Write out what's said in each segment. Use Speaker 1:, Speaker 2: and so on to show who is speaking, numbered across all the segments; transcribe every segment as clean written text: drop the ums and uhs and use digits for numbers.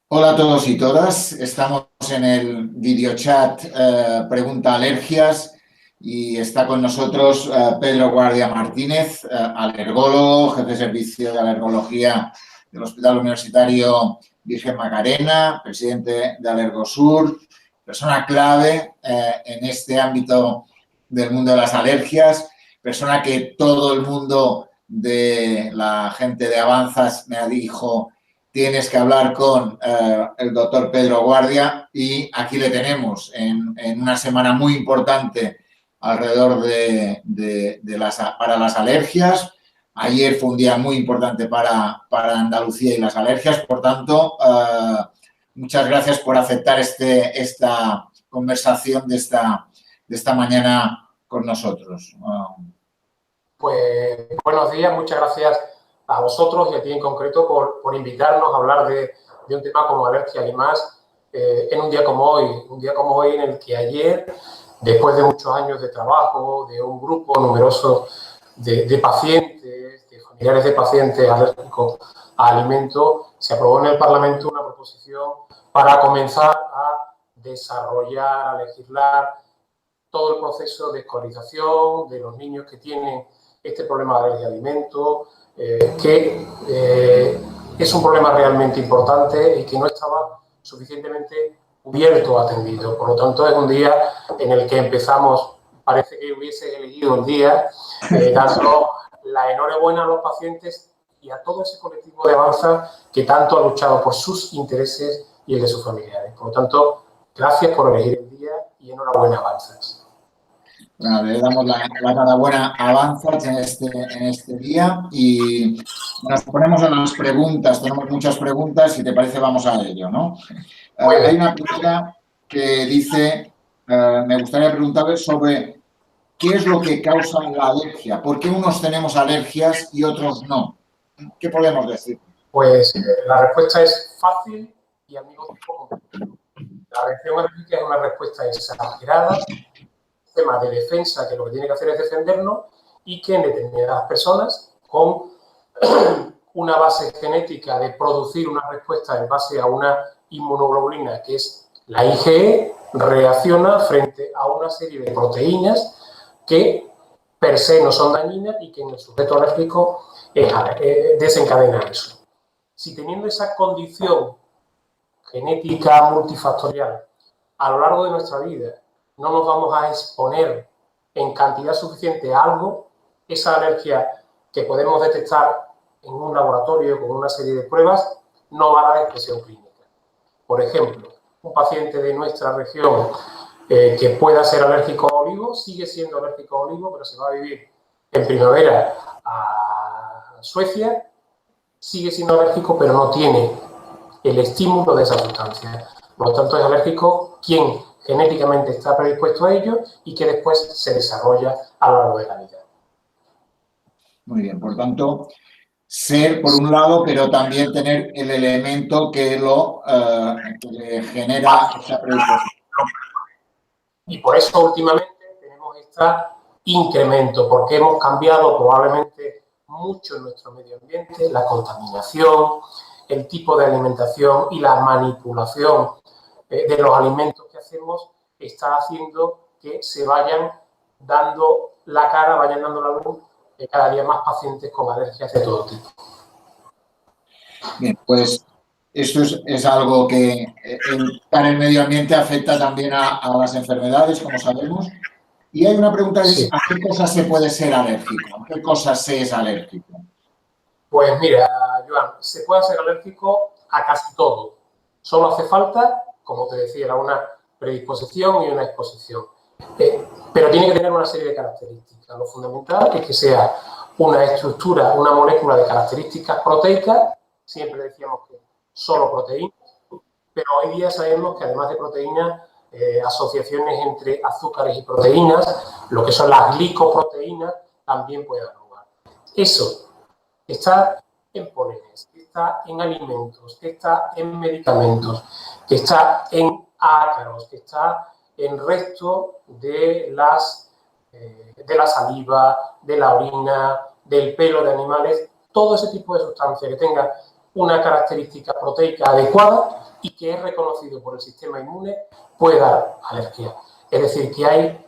Speaker 1: Hola a todos y todas. Estamos en el videochat Pregunta Alergias y está con nosotros Pedro Guardia Martínez, alergólogo, jefe de servicio de alergología del Hospital Universitario Virgen Macarena, presidente de Alergosur, persona clave en este ámbito del mundo de las alergias, persona que todo el mundo de la gente de Avanzas me dijo: tienes que hablar con el doctor Pedro Guardia, y aquí le tenemos en una semana muy importante alrededor para las alergias. Ayer fue un día muy importante para Andalucía y las alergias, por tanto, muchas gracias por aceptar esta conversación de esta mañana con nosotros.
Speaker 2: Pues buenos días, muchas gracias a vosotros y a ti en concreto por invitarnos a hablar de un tema como alergia y más en un día como hoy en el que ayer, después de muchos años de trabajo, de un grupo numeroso de pacientes, de familiares de pacientes alérgicos a alimentos, se aprobó en el Parlamento una proposición para comenzar a desarrollar, a legislar todo el proceso de escolarización de los niños que tienen este problema de alergia a alimentos, que es un problema realmente importante y que no estaba suficientemente cubierto o atendido. Por lo tanto, es un día en el que empezamos, parece que hubiese elegido el día, dando la enhorabuena a los pacientes y a todo ese colectivo de Avanza que tanto ha luchado por sus intereses y el de sus familiares. Por lo tanto, gracias por elegir el día y enhorabuena, Avanzas.
Speaker 1: Bueno, le damos la enhorabuena a Avanzas en este día y nos ponemos a las preguntas. Tenemos muchas preguntas, si te parece vamos a ello, ¿no? Hay una pregunta que dice, me gustaría preguntarle sobre qué es lo que causa la alergia. ¿Por qué unos tenemos alergias y otros no? ¿Qué podemos decir?
Speaker 2: Pues la respuesta es fácil y al mismo tiempo complicada. La reacción alérgica es una respuesta exagerada, sistema de defensa que lo que tiene que hacer es defendernos y que en determinadas personas con una base genética de producir una respuesta en base a una inmunoglobulina que es la IgE, reacciona frente a una serie de proteínas que per se no son dañinas y que en el sujeto alérgico desencadena eso. Si teniendo esa condición genética multifactorial a lo largo de nuestra vida no nos vamos a exponer en cantidad suficiente a algo, esa alergia que podemos detectar en un laboratorio con una serie de pruebas no va a dar expresión clínica. Por ejemplo, un paciente de nuestra región que pueda ser alérgico a olivo, sigue siendo alérgico a olivo, pero se va a vivir en primavera a Suecia, sigue siendo alérgico, pero no tiene el estímulo de esa sustancia. Por lo tanto, es alérgico quien genéticamente está predispuesto a ello y que después se desarrolla a lo largo de la vida.
Speaker 1: Muy bien, por tanto, ser por un lado, pero también tener el elemento que le genera esa predisposición.
Speaker 2: Y por eso últimamente tenemos este incremento, porque hemos cambiado probablemente mucho en nuestro medio ambiente, la contaminación, el tipo de alimentación y la manipulación de los alimentos que hacemos está haciendo que se vayan dando la cara, vayan dando la luz de cada día más pacientes con alergias de todo tipo.
Speaker 1: Bien, pues esto es algo que para el medio ambiente afecta también a las enfermedades, como sabemos. Y hay una pregunta,
Speaker 2: Sí.
Speaker 1: ¿a qué cosas se puede ser alérgico? ¿A qué cosas se es alérgico?
Speaker 2: Pues mira, Joan, se puede ser alérgico a casi todo. Solo hace falta, como te decía, una predisposición y una exposición. Pero tiene que tener una serie de características. Lo fundamental es que sea una estructura, una molécula de características proteicas. Siempre decíamos que solo proteínas, pero hoy día sabemos que además de proteínas, asociaciones entre azúcares y proteínas, lo que son las glicoproteínas, también pueden dar lugar. Eso está en polenes, está en alimentos, está en medicamentos, está en ácaros, está en resto de la saliva, de la orina, del pelo de animales, todo ese tipo de sustancia que tenga una característica proteica adecuada y que es reconocido por el sistema inmune, puede dar alergia. Es decir, que hay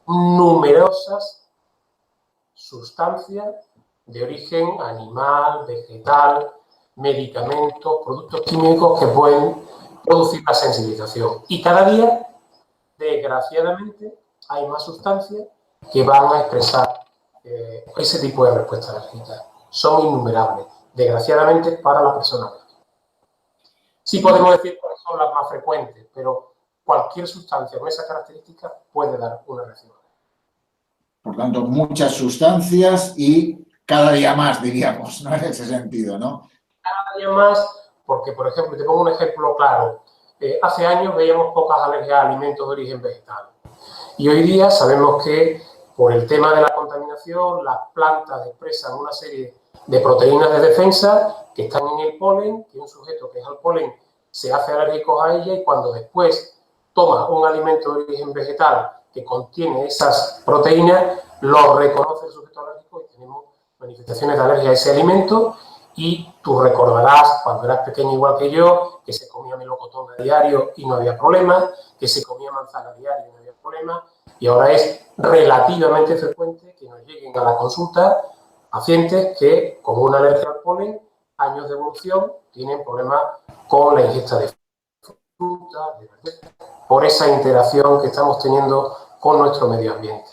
Speaker 2: numerosas sustancias de origen animal, vegetal, medicamentos, productos químicos que pueden producir la sensibilización. Y cada día, desgraciadamente, hay más sustancias que van a expresar ese tipo de respuesta alérgica. Son innumerables, desgraciadamente, para la persona. Sí podemos decir que son las más frecuentes, pero cualquier sustancia con esa característica puede dar una reacción.
Speaker 1: Por tanto, muchas sustancias y cada día más, diríamos, ¿no? En ese sentido, ¿no?
Speaker 2: Cada día más, porque, por ejemplo, te pongo un ejemplo claro. Hace años veíamos pocas alergias a alimentos de origen vegetal. Y hoy día sabemos que, por el tema de la contaminación, las plantas expresan una serie de proteínas de defensa que están en el polen, que un sujeto que es al polen se hace alérgico a ella y cuando después toma un alimento de origen vegetal que contiene esas proteínas, lo reconoce el sujeto alérgico y tenemos manifestaciones de alergia a ese alimento. Y tú recordarás, cuando eras pequeño igual que yo, que se comía melocotón a diario y no había problema, que se comía manzana a diario y no había problema, y ahora es relativamente frecuente que nos lleguen a la consulta pacientes que, con una alergia al polen, años de evolución, tienen problemas con la ingesta de fruta, de verduras, por esa interacción que estamos teniendo con nuestro medio ambiente.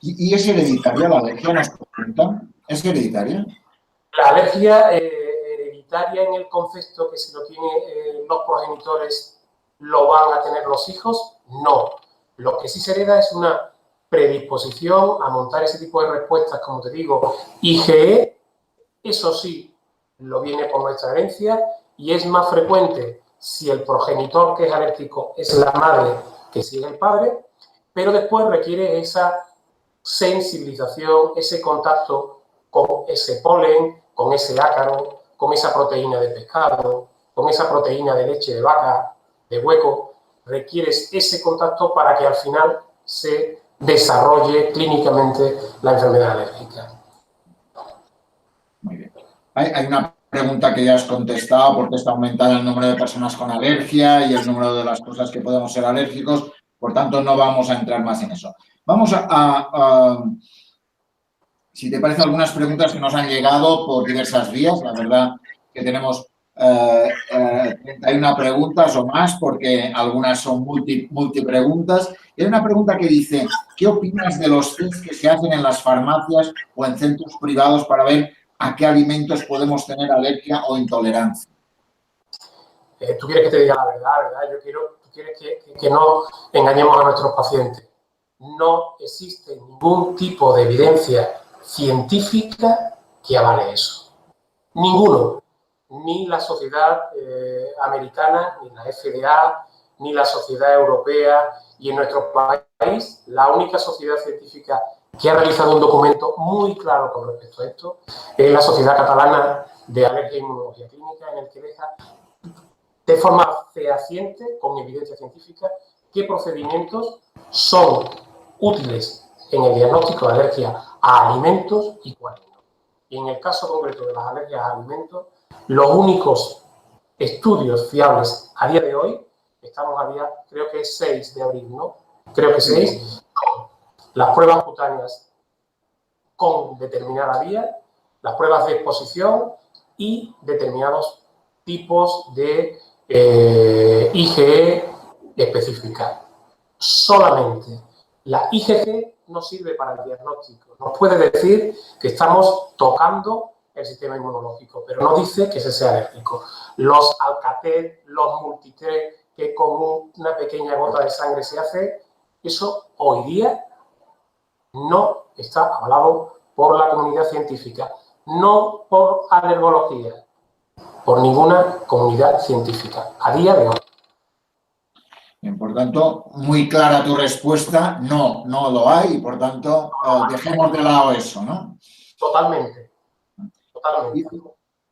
Speaker 1: ¿Y es hereditaria la alergia? ¿Nos preguntan? ¿Es hereditaria?
Speaker 2: La alergia hereditaria en el concepto que si lo tienen los progenitores lo van a tener los hijos, no. Lo que sí se hereda es una predisposición a montar ese tipo de respuestas, como te digo, IgE, eso sí, lo viene por nuestra herencia y es más frecuente si el progenitor que es alérgico es la madre que si es el padre, pero después requiere esa sensibilización, ese contacto con ese polen, con ese ácaro, con esa proteína de pescado, con esa proteína de leche de vaca, de hueco, requieres ese contacto para que al final se desarrolle clínicamente la enfermedad alérgica.
Speaker 1: Muy bien. Hay una pregunta que ya has contestado, porque está aumentando el número de personas con alergia y el número de las cosas que podemos ser alérgicos, por tanto no vamos a entrar más en eso. Vamos si te parece, algunas preguntas que nos han llegado por diversas vías. La verdad que tenemos 31 preguntas o más, porque algunas son multipreguntas. Y hay una pregunta que dice, ¿qué opinas de los test que se hacen en las farmacias o en centros privados para ver a qué alimentos podemos tener alergia o intolerancia?
Speaker 2: Tú quieres que te diga la verdad, ¿verdad? Tú quieres que no engañemos a nuestros pacientes. No existe ningún tipo de evidencia científica que avale eso. Ninguno. Ni la sociedad americana, ni la FDA, ni la sociedad europea. Y en nuestro país, la única sociedad científica que ha realizado un documento muy claro con respecto a esto es la Sociedad Catalana de Alergia e Inmunología Clínica, en el que deja de forma fehaciente, con evidencia científica, qué procedimientos son útiles en el diagnóstico de alergia a alimentos y cuáles no. Y en el caso concreto de las alergias a alimentos, los únicos estudios fiables a día de hoy, estamos a día, creo que es 6 de abril, ¿no? Creo que 6, las pruebas cutáneas con determinada vía, las pruebas de exposición y determinados tipos de IgE específica. Solamente la IgG no sirve para el diagnóstico. Nos puede decir que estamos tocando el sistema inmunológico, pero no dice que se sea alérgico. Los Alcatel, los Multitre, que con una pequeña gota de sangre se hace, eso hoy día no está avalado por la comunidad científica, no por alergología, por ninguna comunidad científica, a día de hoy.
Speaker 1: Bien, por tanto, muy clara tu respuesta, no lo hay y por tanto dejemos de lado eso, ¿no?
Speaker 2: Totalmente.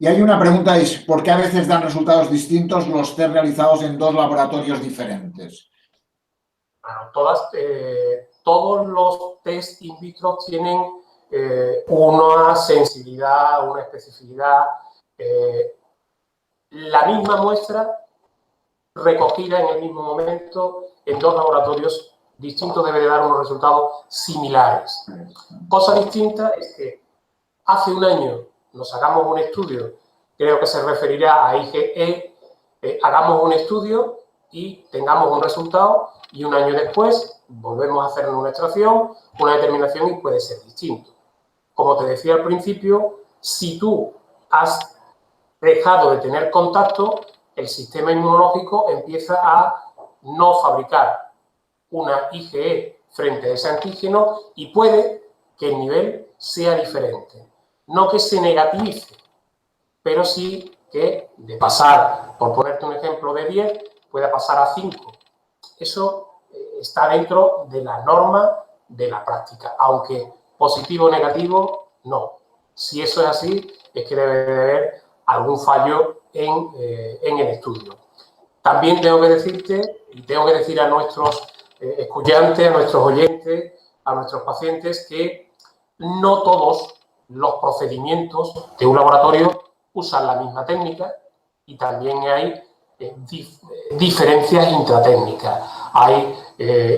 Speaker 1: Y hay una pregunta, es ¿por qué a veces dan resultados distintos los test realizados en dos laboratorios diferentes?
Speaker 2: Bueno, todos los test in vitro tienen una sensibilidad, una especificidad la misma muestra recogida en el mismo momento en dos laboratorios distintos debe de dar unos resultados similares. Cosa distinta es que hace un año nos hagamos un estudio, creo que se referirá a IgE, hagamos un estudio y tengamos un resultado y un año después volvemos a hacer una extracción, una determinación y puede ser distinto. Como te decía al principio, si tú has dejado de tener contacto, el sistema inmunológico empieza a no fabricar una IgE frente a ese antígeno y puede que el nivel sea diferente. No que se negativice, pero sí que de pasar, por ponerte un ejemplo, de 10, pueda pasar a 5. Eso está dentro de la norma de la práctica, aunque positivo o negativo, no. Si eso es así, es que debe de haber algún fallo en el estudio. También tengo que decirte, y tengo que decir a nuestros escuchantes, a nuestros oyentes, a nuestros pacientes, que no todos los procedimientos de un laboratorio usan la misma técnica y también hay diferencias intratécnicas. Hay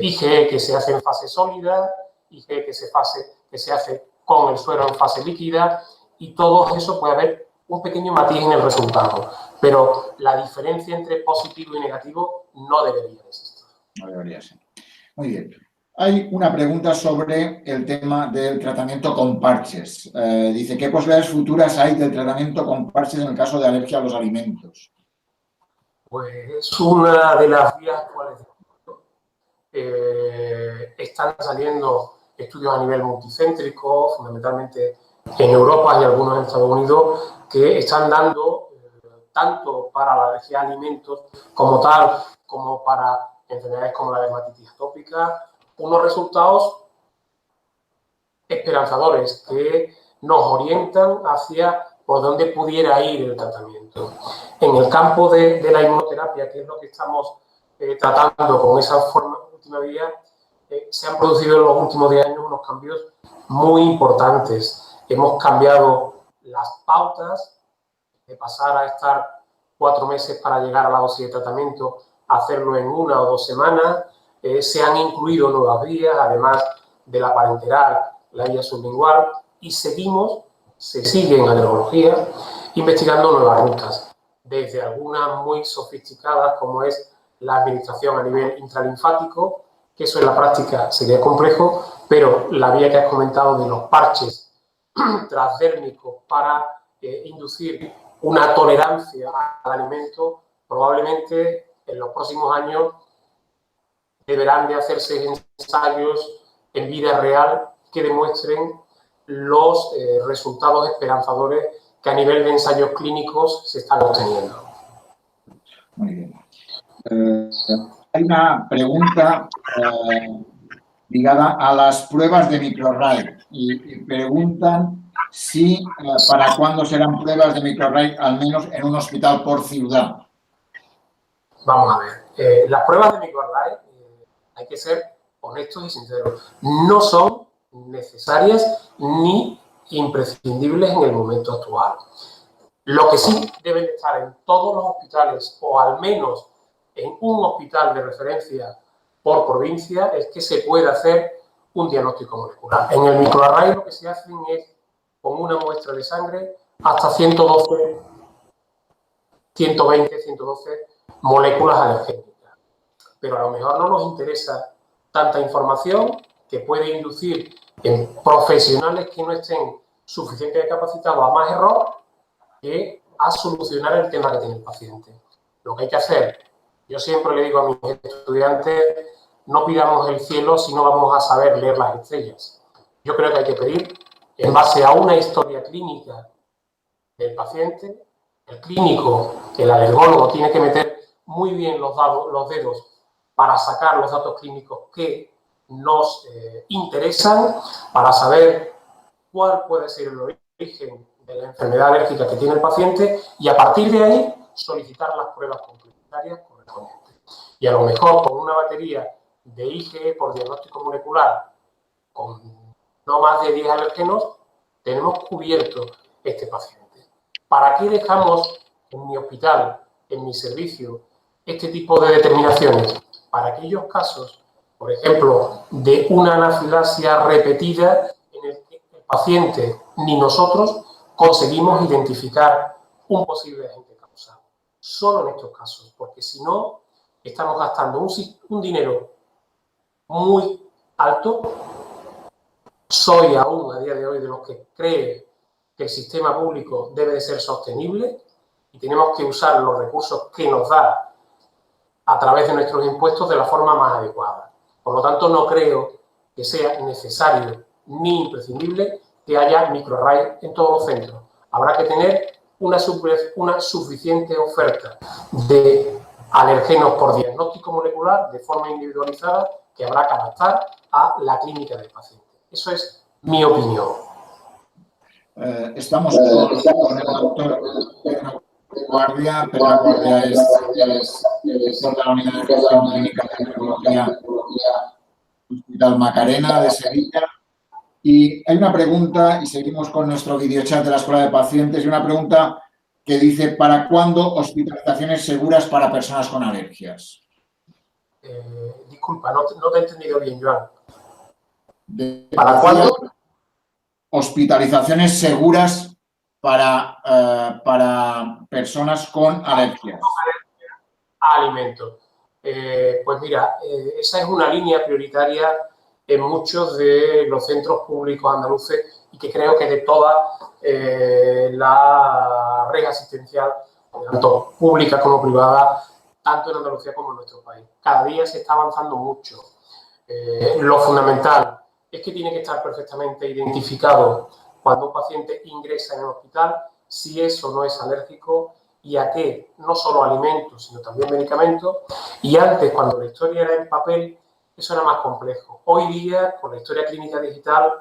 Speaker 2: IgE que se hace en fase sólida, IgE que se hace con el suero en fase líquida y todo eso puede haber un pequeño matiz en el resultado, pero la diferencia entre positivo y negativo no debería existir.
Speaker 1: No debería ser. Muy bien. Hay una pregunta sobre el tema del tratamiento con parches. Dice, ¿qué posibilidades futuras hay del tratamiento con parches en el caso de alergia a los alimentos?
Speaker 2: Pues es una de las vías actuales. Están saliendo estudios a nivel multicéntrico, fundamentalmente en Europa y algunos en Estados Unidos, que están dando, tanto para la alergia a alimentos como tal, como para enfermedades como la dermatitis atópica, unos resultados esperanzadores que nos orientan hacia por dónde pudiera ir el tratamiento. En el campo de la inmunoterapia, que es lo que estamos tratando con esa última vía, se han producido en los últimos 10 años unos cambios muy importantes. Hemos cambiado las pautas de pasar a estar 4 meses para llegar a la dosis de tratamiento, a hacerlo en 1 o 2 semanas. Se han incluido nuevas vías, además de la parenteral, la vía sublingual, y se sigue en alergología investigando nuevas rutas, desde algunas muy sofisticadas como es la administración a nivel intralinfático, que eso en la práctica sería complejo, pero la vía que has comentado de los parches transdérmicos para inducir una tolerancia al alimento, probablemente en los próximos años deberán de hacerse ensayos en vida real que demuestren los resultados esperanzadores que a nivel de ensayos clínicos se están obteniendo.
Speaker 1: Muy bien. Hay una pregunta ligada a las pruebas de microarray y preguntan si para cuándo serán pruebas de microarray, al menos en un hospital por ciudad.
Speaker 2: Vamos a ver, las pruebas de microarray, hay que ser honestos y sinceros, no son necesarias ni imprescindibles en el momento actual. Lo que sí deben estar en todos los hospitales, o al menos en un hospital de referencia por provincia, es que se pueda hacer un diagnóstico molecular. En el microarray lo que se hace es, con una muestra de sangre, hasta 112, 120, 112 moléculas alergénicas. Pero a lo mejor no nos interesa tanta información que puede inducir en profesionales que no estén suficientemente capacitados a más error que a solucionar el tema que tiene el paciente. Lo que hay que hacer, yo siempre le digo a mis estudiantes, no pidamos el cielo si no vamos a saber leer las estrellas. Yo creo que hay que pedir, en base a una historia clínica del paciente, el clínico, el alergólogo, tiene que meter muy bien los dedos para sacar los datos clínicos que nos interesan, para saber cuál puede ser el origen de la enfermedad alérgica que tiene el paciente y a partir de ahí solicitar las pruebas complementarias correspondientes. Y a lo mejor con una batería de IgE por diagnóstico molecular con no más de 10 alérgenos, tenemos cubierto este paciente. ¿Para qué dejamos en mi hospital, en mi servicio, este tipo de determinaciones? Para aquellos casos, por ejemplo, de una anafilaxia repetida en el que el paciente ni nosotros conseguimos identificar un posible agente causal. Solo en estos casos, porque si no, estamos gastando un dinero muy alto. Soy aún a día de hoy de los que cree que el sistema público debe de ser sostenible y tenemos que usar los recursos que nos da a través de nuestros impuestos de la forma más adecuada. Por lo tanto, no creo que sea necesario ni imprescindible que haya microarray en todos los centros. Habrá que tener una suficiente oferta de alergenos por diagnóstico molecular de forma individualizada que habrá que adaptar a la clínica del paciente. Eso es mi opinión.
Speaker 1: Estamos con el doctor Pedro Guardia. Pedro Guardia es director de la Unidad de Gestión Clínica de Neurología Hospital Macarena de Sevilla. Y hay una pregunta, y seguimos con nuestro videochat de la Escuela de Pacientes, y una pregunta que dice: ¿para cuándo hospitalizaciones seguras para personas con alergias?
Speaker 2: Disculpa, no te he entendido bien, Joan. ¿Para cuándo?
Speaker 1: Hospitalizaciones seguras para personas con alergias.
Speaker 2: Alimentos. Pues mira, esa es una línea prioritaria en muchos de los centros públicos andaluces y que creo que de toda la red asistencial, tanto pública como privada, tanto en Andalucía como en nuestro país. Cada día se está avanzando mucho. Lo fundamental es que tiene que estar perfectamente identificado cuando un paciente ingresa en el hospital si es o no es alérgico y a qué, no solo alimentos, sino también medicamentos. Y antes, cuando la historia era en papel, eso era más complejo. Hoy día, con la historia clínica digital,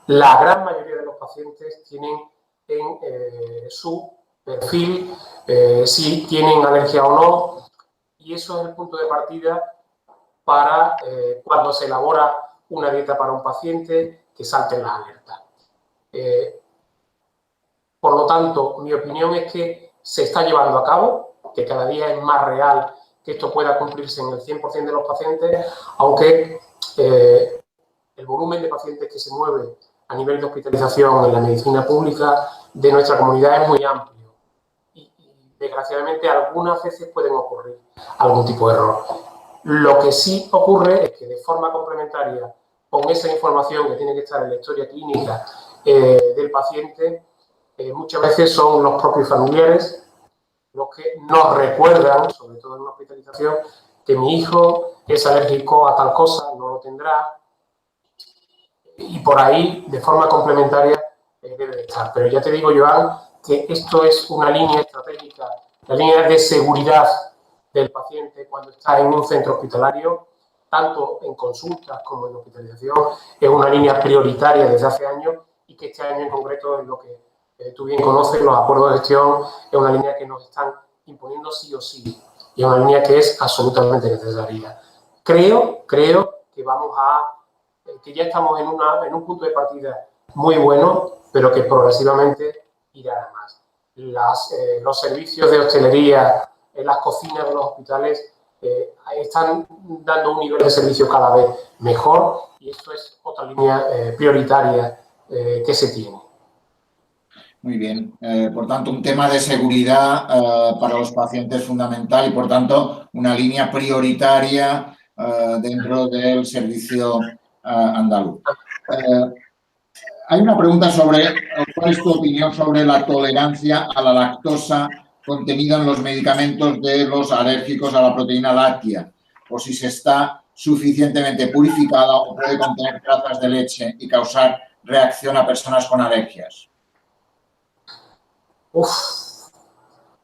Speaker 2: la gran mayoría de los pacientes tienen en su perfil si tienen alergia o no, y eso es el punto de partida para cuando se elabora una dieta para un paciente que salten las alertas. Por lo tanto, mi opinión es que se está llevando a cabo, que cada día es más real que esto pueda cumplirse en el 100% de los pacientes, aunque el volumen de pacientes que se mueve a nivel de hospitalización en la medicina pública de nuestra comunidad es muy amplio. Y desgraciadamente, algunas veces pueden ocurrir algún tipo de error. Lo que sí ocurre es que de forma complementaria con esa información que tiene que estar en la historia clínica del paciente, muchas veces son los propios familiares los que nos recuerdan, sobre todo en una hospitalización, que mi hijo es alérgico a tal cosa, no lo tendrá, y por ahí, de forma complementaria, debe de estar. Pero ya te digo, Joan, que esto es una línea estratégica, la línea de seguridad del paciente cuando está en un centro hospitalario, tanto en consultas como en hospitalización, es una línea prioritaria desde hace años y que este año en concreto es lo que tú bien conoces, los acuerdos de gestión, es una línea que nos están imponiendo sí o sí y es una línea que es absolutamente necesaria. Creo que vamos que ya estamos en un punto de partida muy bueno, pero que progresivamente irá a más. Los servicios de hostelería, las cocinas de los hospitales están dando un nivel de servicio cada vez mejor y esto es otra línea prioritaria que se tiene.
Speaker 1: Muy bien. Por tanto, un tema de seguridad para los pacientes fundamental y, por tanto, una línea prioritaria dentro del servicio andaluz. Hay una pregunta sobre cuál es tu opinión sobre la tolerancia a la lactosa contenida en los medicamentos de los alérgicos a la proteína láctea, o si se está suficientemente purificada o puede contener trazas de leche y causar reacción a personas con alergias.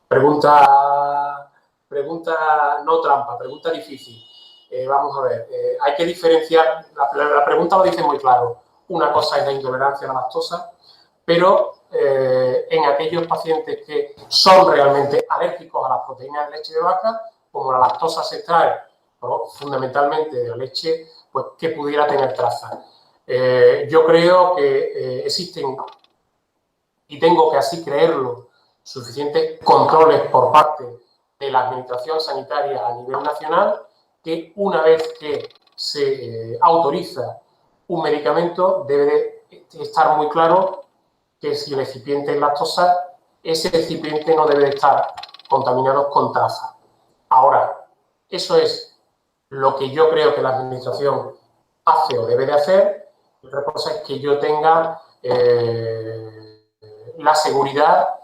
Speaker 2: Pregunta no trampa, pregunta difícil. Vamos a ver, hay que diferenciar, la pregunta lo dice muy claro. Una cosa es la intolerancia a la lactosa, pero en aquellos pacientes que son realmente alérgicos a las proteínas de leche de vaca, como la lactosa se extrae fundamentalmente de la leche, pues que pudiera tener trazas. Yo creo que existen, y tengo que así creerlo, suficientes controles por parte de la Administración Sanitaria a nivel nacional, que una vez que se autoriza un medicamento debe de estar muy claro que si el excipiente es lactosa, ese excipiente no debe de estar contaminado con traza. Ahora, eso es lo que yo creo que la Administración hace o debe de hacer. Otra cosa es que yo tenga la seguridad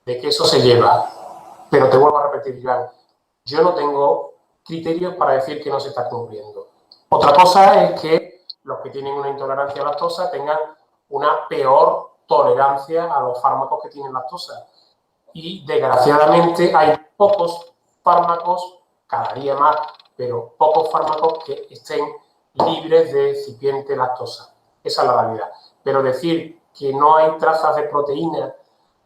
Speaker 2: de que eso se lleva. Pero te vuelvo a repetir, Joan, yo no tengo criterios para decir que no se está cumpliendo. Otra cosa es que los que tienen una intolerancia a lactosa tengan una peor tolerancia a los fármacos que tienen lactosa. Y desgraciadamente hay pocos fármacos, cada día más, pero pocos fármacos que estén libres de excipiente lactosa. Esa es la realidad. Pero decir que no hay trazas de proteína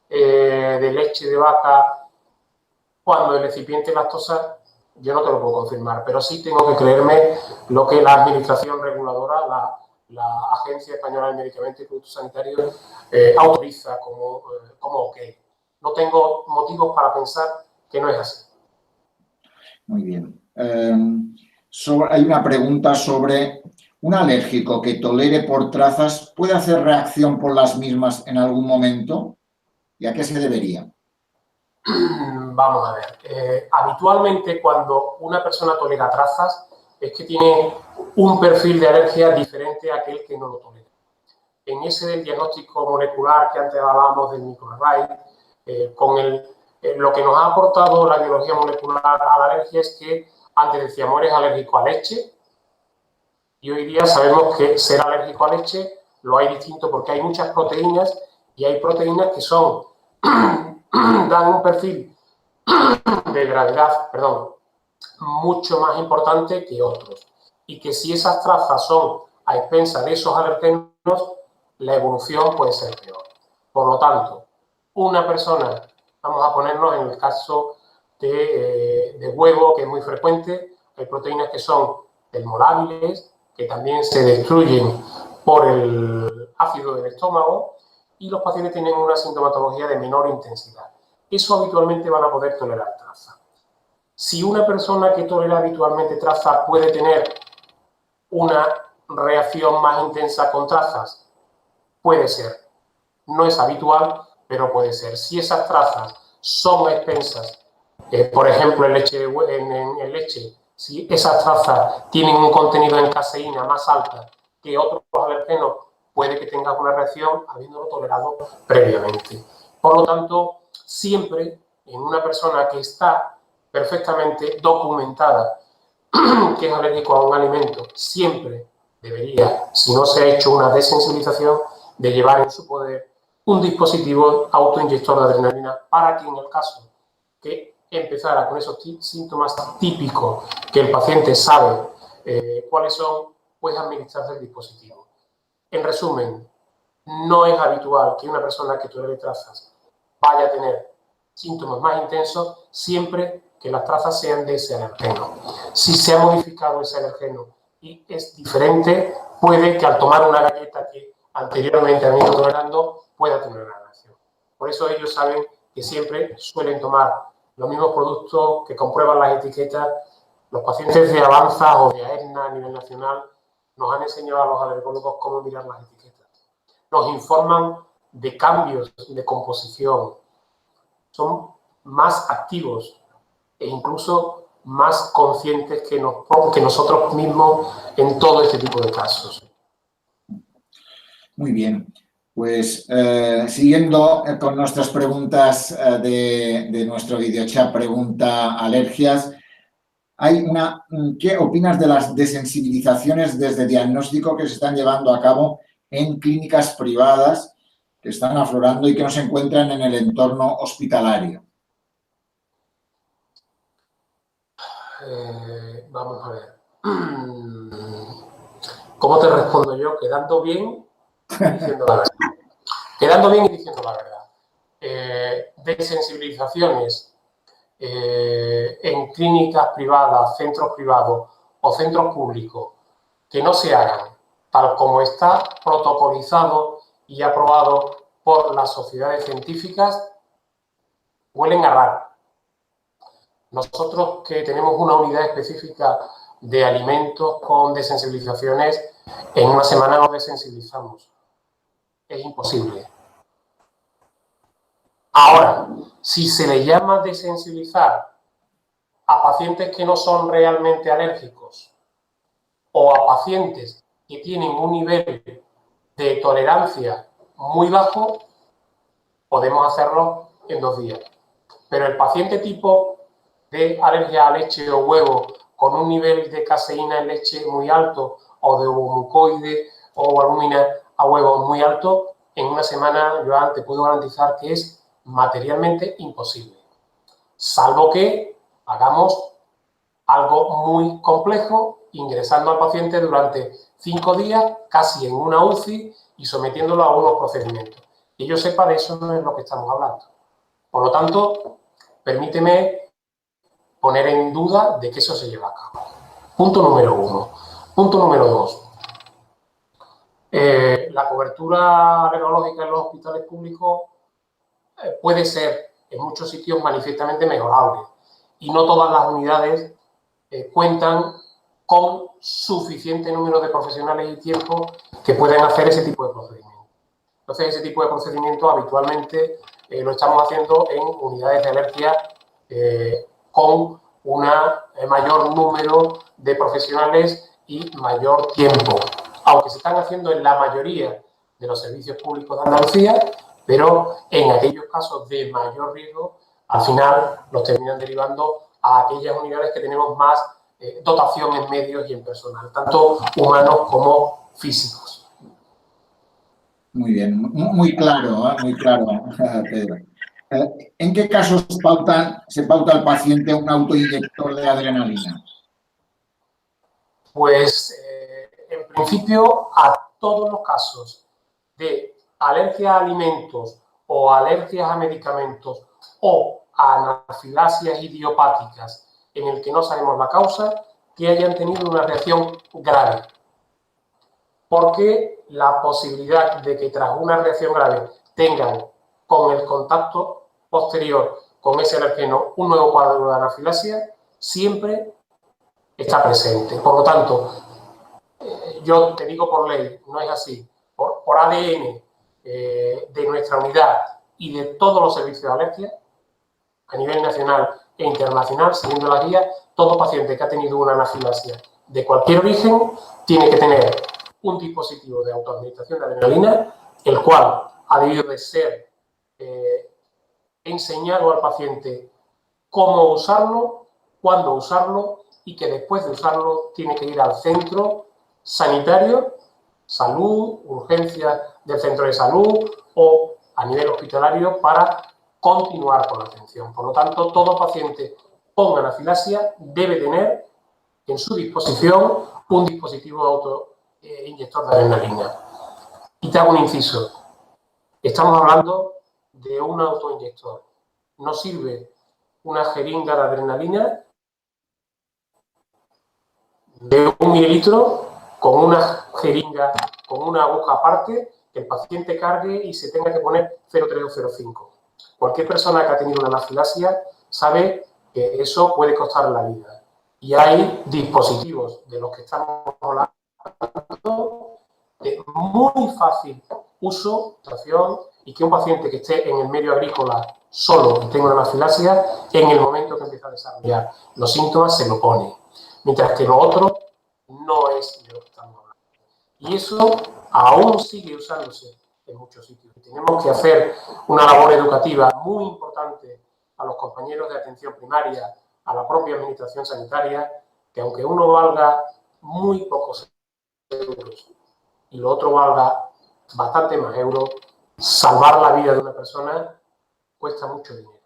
Speaker 2: de leche de vaca cuando el excipiente lactosa, yo no te lo puedo confirmar, pero sí tengo que creerme lo que la Administración Reguladora, la Agencia Española del Medicamento y Productos Sanitarios autoriza como ok. No tengo motivos para pensar que no es así.
Speaker 1: Muy bien. Hay una pregunta sobre un alérgico que tolere por trazas, ¿puede hacer reacción por las mismas en algún momento? ¿Y a qué se debería?
Speaker 2: Vamos a ver. Habitualmente cuando una persona tolera trazas es que tiene un perfil de alergia diferente a aquel que no lo tolera. En ese del diagnóstico molecular que antes hablábamos del microarray, lo que nos ha aportado la biología molecular a la alergia es que antes decíamos eres alérgico a leche y hoy día sabemos que ser alérgico a leche lo hay distinto porque hay muchas proteínas y hay proteínas que son dan un perfil de gravedad, mucho más importante que otros y que si esas trazas son a expensas de esos alergenos, la evolución puede ser peor. Por lo tanto, una persona, vamos a ponernos en el caso de huevo, que es muy frecuente, hay proteínas que son termolábiles, que también se destruyen por el ácido del estómago y los pacientes tienen una sintomatología de menor intensidad. Eso habitualmente van a poder tolerar traza. Si una persona que tolera habitualmente traza puede tener una reacción más intensa con trazas, puede ser. No es habitual, pero puede ser. Si esas trazas son expensas, por ejemplo, en leche, si esas trazas tienen un contenido en caseína más alta que otros alergenos, puede que tengas una reacción habiéndolo tolerado previamente. Por lo tanto, siempre en una persona que está perfectamente documentada que es alérgico a un alimento, siempre debería, si no se ha hecho una desensibilización, de llevar en su poder un dispositivo autoinyector de adrenalina para que en el caso que empezara con esos síntomas típicos que el paciente sabe cuáles son, pues administrarse el dispositivo. En resumen, no es habitual que una persona que tolere trazas vaya a tener síntomas más intensos siempre que las trazas sean de ese alergeno. Si se ha modificado ese alergeno y es diferente, puede que al tomar una galleta que anteriormente han ido tolerando pueda tener una reacción. Por eso ellos saben que siempre suelen tomar los mismos productos que comprueban las etiquetas. Los pacientes de Avanza o de AERNA a nivel nacional nos han enseñado a los alergólogos cómo mirar las etiquetas. Nos informan de cambios de composición. Son más activos e incluso más conscientes que nosotros mismos en todo este tipo de casos.
Speaker 1: Muy bien. Pues siguiendo con nuestras preguntas de nuestro videochat, pregunta alergias, ¿qué opinas de las desensibilizaciones desde diagnóstico que se están llevando a cabo en clínicas privadas que están aflorando y que no se encuentran en el entorno hospitalario?
Speaker 2: Vamos a ver. ¿Cómo te respondo yo? Quedando bien y diciendo la verdad. Quedando bien y diciendo la verdad. Desensibilizaciones en clínicas privadas, centros privados o centros públicos que no se hagan tal como está protocolizado y aprobado por las sociedades científicas, huelen a raro. Nosotros que tenemos una unidad específica de alimentos con desensibilizaciones, en una semana nos desensibilizamos. Es imposible. Ahora, si se le llama desensibilizar a pacientes que no son realmente alérgicos o a pacientes que tienen un nivel de tolerancia muy bajo, podemos hacerlo en 2 días. Pero el paciente tipo de alergia a leche o huevo con un nivel de caseína en leche muy alto o de ovomucoide o albúmina a huevo muy alto, en una semana yo te puedo garantizar que es materialmente imposible. Salvo que hagamos algo muy complejo, ingresando al paciente durante 5 días, casi en una UCI y sometiéndolo a unos procedimientos. Que yo sepa, de eso no es lo que estamos hablando. Por lo tanto, permíteme poner en duda de que eso se lleva a cabo. Punto número 1. Punto número 2. La cobertura alergológica en los hospitales públicos puede ser en muchos sitios manifiestamente mejorable y no todas las unidades cuentan con suficiente número de profesionales y tiempo que pueden hacer ese tipo de procedimientos. Entonces, ese tipo de procedimientos habitualmente lo estamos haciendo en unidades de alergia con un mayor número de profesionales y mayor tiempo, aunque se están haciendo en la mayoría de los servicios públicos de Andalucía, pero en aquellos casos de mayor riesgo, al final los terminan derivando a aquellas unidades que tenemos más dotación en medios y en personal, tanto humanos como físicos.
Speaker 1: Muy bien, muy claro, Pedro. ¿En qué casos se pauta al paciente un autoinyector de adrenalina?
Speaker 2: Pues, en principio, a todos los casos de alergia a alimentos o alergias a medicamentos o anafilasias idiopáticas en el que no sabemos la causa, que hayan tenido una reacción grave. Porque la posibilidad de que tras una reacción grave tengan con el contacto posterior con ese alergeno un nuevo cuadro de anafilasia siempre está presente. Por lo tanto, yo te digo por ley, no es así. Por ADN de nuestra unidad y de todos los servicios de alergia, a nivel nacional e internacional, siguiendo la guía, todo paciente que ha tenido una anafilasia de cualquier origen tiene que tener un dispositivo de autoadministración de adrenalina, el cual ha debido de ser enseñado al paciente cómo usarlo, cuándo usarlo y que después de usarlo tiene que ir al centro sanitario, salud, urgencia del centro de salud o a nivel hospitalario para continuar con la atención. Por lo tanto, todo paciente con anafilasia debe tener en su disposición un dispositivo autoinyector de adrenalina. Y te hago un inciso. Estamos hablando de un autoinyector. No sirve una jeringa de adrenalina de 1 mililitro con una jeringa, con una aguja aparte, que el paciente cargue y se tenga que poner 0,3 o 0,5. Cualquier persona que ha tenido una anafilasia sabe que eso puede costar la vida. Y hay dispositivos de los que estamos hablando de muy fácil uso, y que un paciente que esté en el medio agrícola solo y tenga una anafilasia, en el momento que empieza a desarrollar los síntomas se lo pone. Mientras que lo otro no es de lo que estamos hablando. Y eso aún sigue usándose en muchos sitios. Tenemos que hacer una labor educativa muy importante a los compañeros de atención primaria, a la propia administración sanitaria, que aunque uno valga muy pocos euros y lo otro valga bastante más euros, salvar la vida de una persona cuesta mucho dinero.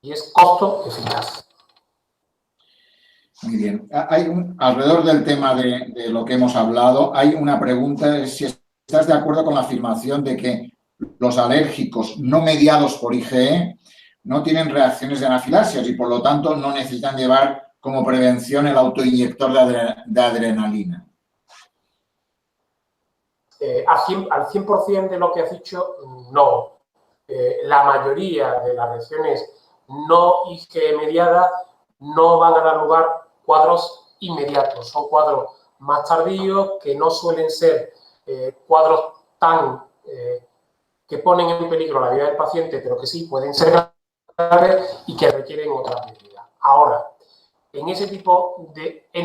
Speaker 2: Y es costo eficaz.
Speaker 1: Muy bien. Alrededor del tema de lo que hemos hablado, hay una pregunta, si estás de acuerdo con la afirmación de que los alérgicos no mediados por IgE no tienen reacciones de anafilasias y, por lo tanto, no necesitan llevar como prevención el autoinyector de adrenalina.
Speaker 2: Al 100% de lo que has dicho, no. la mayoría de las reacciones no IgE mediadas no van a dar lugar a cuadros inmediatos, son cuadros más tardíos que no suelen ser cuadros tan que ponen en peligro la vida del paciente, pero que sí pueden ser graves y que requieren otras medidas. Ahora, en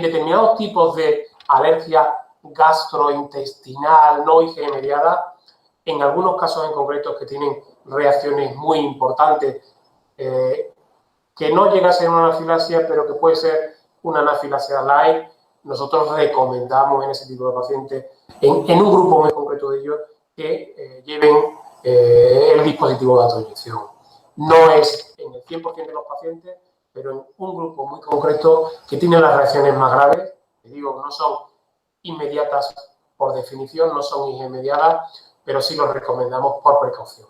Speaker 2: determinados tipos de alergia gastrointestinal no IgE mediada, en algunos casos en concreto que tienen reacciones muy importantes, que no llega a ser una anafilaxia, pero que puede ser una anafilaxia light, nosotros recomendamos en ese tipo de pacientes, en un grupo muy concreto de ellos, que lleven el dispositivo de autoinyección. No es en el 100% de los pacientes, pero en un grupo muy concreto que tiene las reacciones más graves, que digo, no son inmediatas por definición, no son IgE mediadas, pero sí los recomendamos por precaución.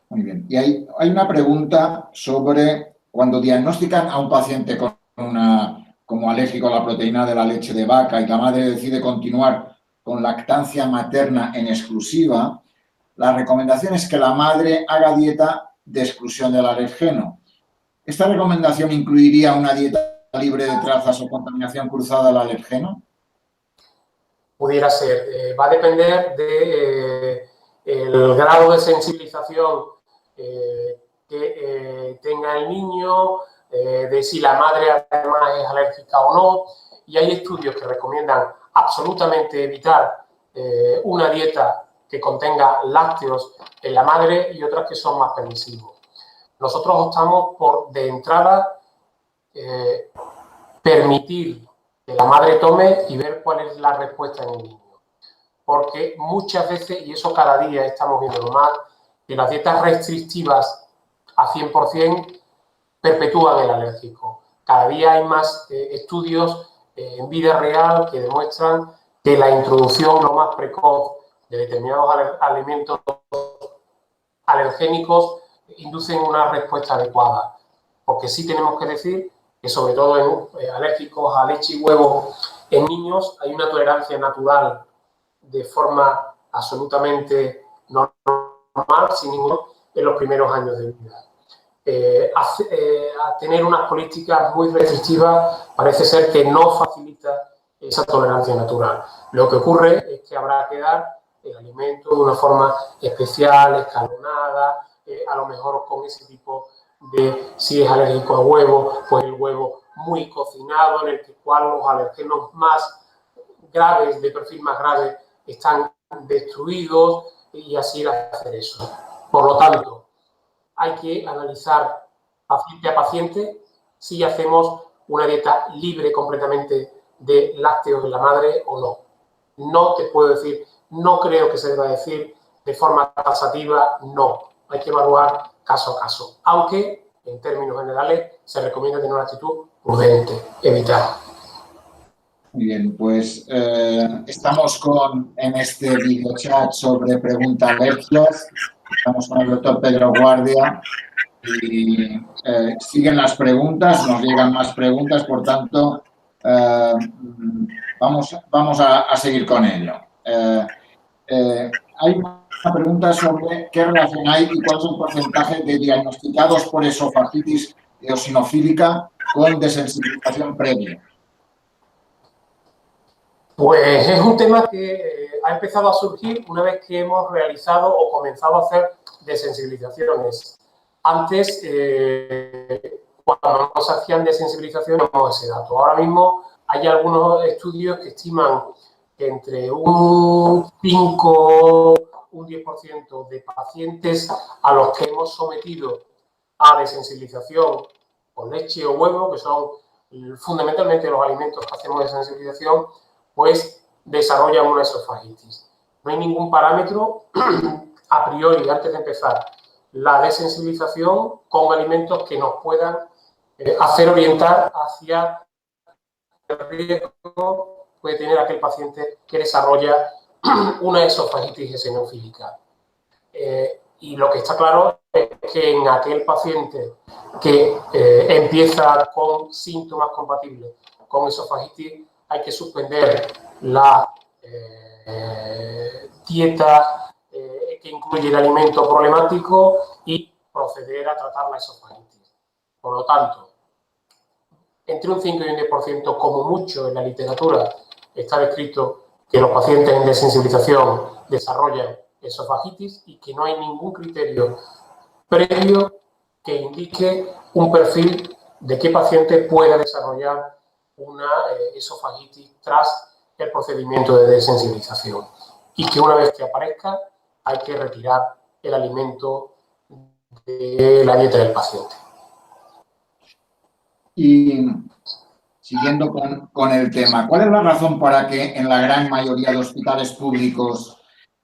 Speaker 1: Muy bien. Y hay una pregunta sobre cuando diagnostican a un paciente como alérgico a la proteína de la leche de vaca y la madre decide continuar con lactancia materna en exclusiva, la recomendación es que la madre haga dieta de exclusión del alergeno. ¿Esta recomendación incluiría una dieta libre de trazas o contaminación cruzada al alergeno?
Speaker 2: Pudiera ser. Va a depender del grado de sensibilización que tenga el niño, de si la madre además es alérgica o no. Y hay estudios que recomiendan absolutamente evitar una dieta que contenga lácteos en la madre y otras que son más permisivos. Nosotros optamos por, de entrada, permitir que la madre tome y ver cuál es la respuesta en el niño. Porque muchas veces, y eso cada día estamos viendo más, que las dietas restrictivas a 100% perpetúan el alérgico. Cada día hay más estudios en vida real que demuestran que la introducción lo más precoz de determinados alimentos alergénicos inducen una respuesta adecuada. Porque sí tenemos que decir que sobre todo en alérgicos a leche y huevo en niños hay una tolerancia natural de forma absolutamente normal, sin ningún, en los primeros años de vida. A tener unas políticas muy restrictivas parece ser que no facilita esa tolerancia natural. Lo que ocurre es que habrá que dar el alimento de una forma especial, escalonada, a lo mejor con ese tipo de, si es alérgico a huevo, pues el huevo muy cocinado, en el cual los alergenos más graves, de perfil más grave, están destruidos y así hacer eso. Por lo tanto, hay que analizar paciente a paciente si hacemos una dieta libre completamente de lácteos en la madre o no. No te puedo decir, no creo que se deba decir de forma taxativa, no. Hay que evaluar caso a caso, aunque en términos generales se recomienda tener una actitud prudente, evitar.
Speaker 1: Muy bien, pues estamos en este video chat sobre preguntas alergias. Estamos con el doctor Pedro Guardia y siguen las preguntas, nos llegan más preguntas, por tanto, vamos a seguir con ello. Hay una pregunta sobre qué relación hay y cuál es el porcentaje de diagnosticados por esofagitis eosinofílica con desensibilización previa.
Speaker 2: Pues es un tema que ha empezado a surgir una vez que hemos realizado o comenzado a hacer desensibilizaciones. Antes, cuando no se hacían desensibilizaciones, no ese dato. Ahora mismo hay algunos estudios que estiman que entre un 5, un 10% de pacientes a los que hemos sometido a desensibilización con leche o huevo, que son fundamentalmente los alimentos que hacemos de sensibilización, pues desarrollan una esofagitis. No hay ningún parámetro a priori, antes de empezar la desensibilización, con alimentos que nos puedan hacer orientar hacia el riesgo que puede tener aquel paciente que desarrolla una esofagitis eosinofílica. Y lo que está claro es que en aquel paciente que empieza con síntomas compatibles con esofagitis, hay que suspender la dieta que incluye el alimento problemático y proceder a tratar la esofagitis. Por lo tanto, entre un 5 y un 10%, como mucho en la literatura, está descrito que los pacientes en desensibilización desarrollan esofagitis y que no hay ningún criterio previo que indique un perfil de qué paciente pueda desarrollar una esofagitis tras el procedimiento de desensibilización y que una vez que aparezca hay que retirar el alimento de la dieta del paciente.
Speaker 1: Y siguiendo con el tema, ¿cuál es la razón para que en la gran mayoría de hospitales públicos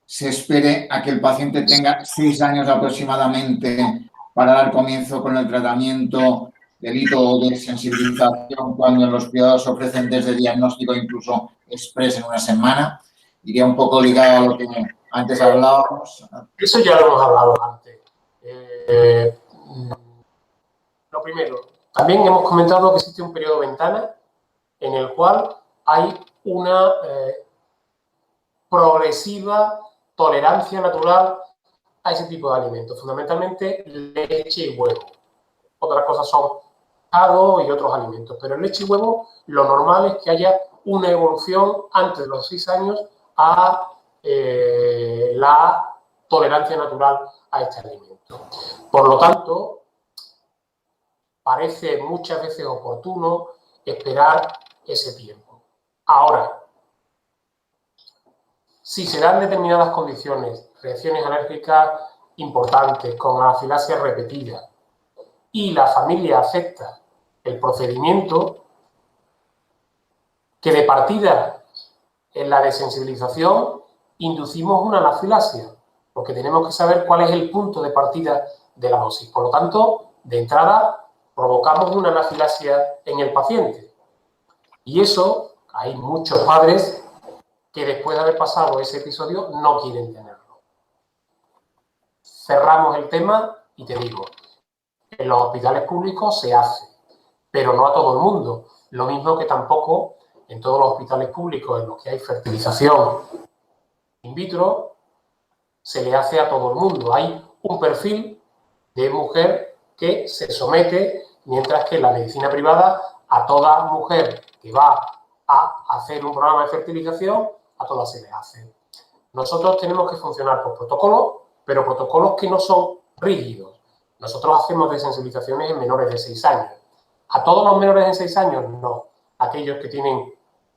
Speaker 1: se espere a que el paciente tenga 6 años aproximadamente para dar comienzo con el tratamiento del hito o de sensibilización, cuando en los privados ofrecen desde diagnóstico incluso express en una semana? Iría un poco ligado a lo que antes hablábamos.
Speaker 2: Eso ya lo hemos hablado antes. Lo primero, también hemos comentado que existe un periodo ventana en el cual hay una progresiva tolerancia natural a ese tipo de alimentos, fundamentalmente leche y huevo. Otras cosas son pescado y otros alimentos, pero en leche y huevo lo normal es que haya una evolución antes de los 6 años a la tolerancia natural a este alimento. Por lo tanto, parece muchas veces oportuno esperar ese tiempo. Ahora, si se dan determinadas condiciones, reacciones alérgicas importantes, con anafilaxia repetida, y la familia acepta el procedimiento, que de partida en la desensibilización inducimos una anafilaxia, porque tenemos que saber cuál es el punto de partida de la dosis. Por lo tanto, de entrada, provocamos una anafilaxia en el paciente. Y eso, hay muchos padres que después de haber pasado ese episodio no quieren tenerlo. Cerramos el tema y te digo, en los hospitales públicos se hace, pero no a todo el mundo. Lo mismo que tampoco en todos los hospitales públicos en los que hay fertilización in vitro, se le hace a todo el mundo. Hay un perfil de mujer que se somete, mientras que en la medicina privada a toda mujer que va a hacer un programa de fertilización, a todas se le hace. Nosotros tenemos que funcionar por protocolos, pero protocolos que no son rígidos. Nosotros hacemos desensibilizaciones en menores de 6 años. A todos los menores de 6 años, no. Aquellos que tienen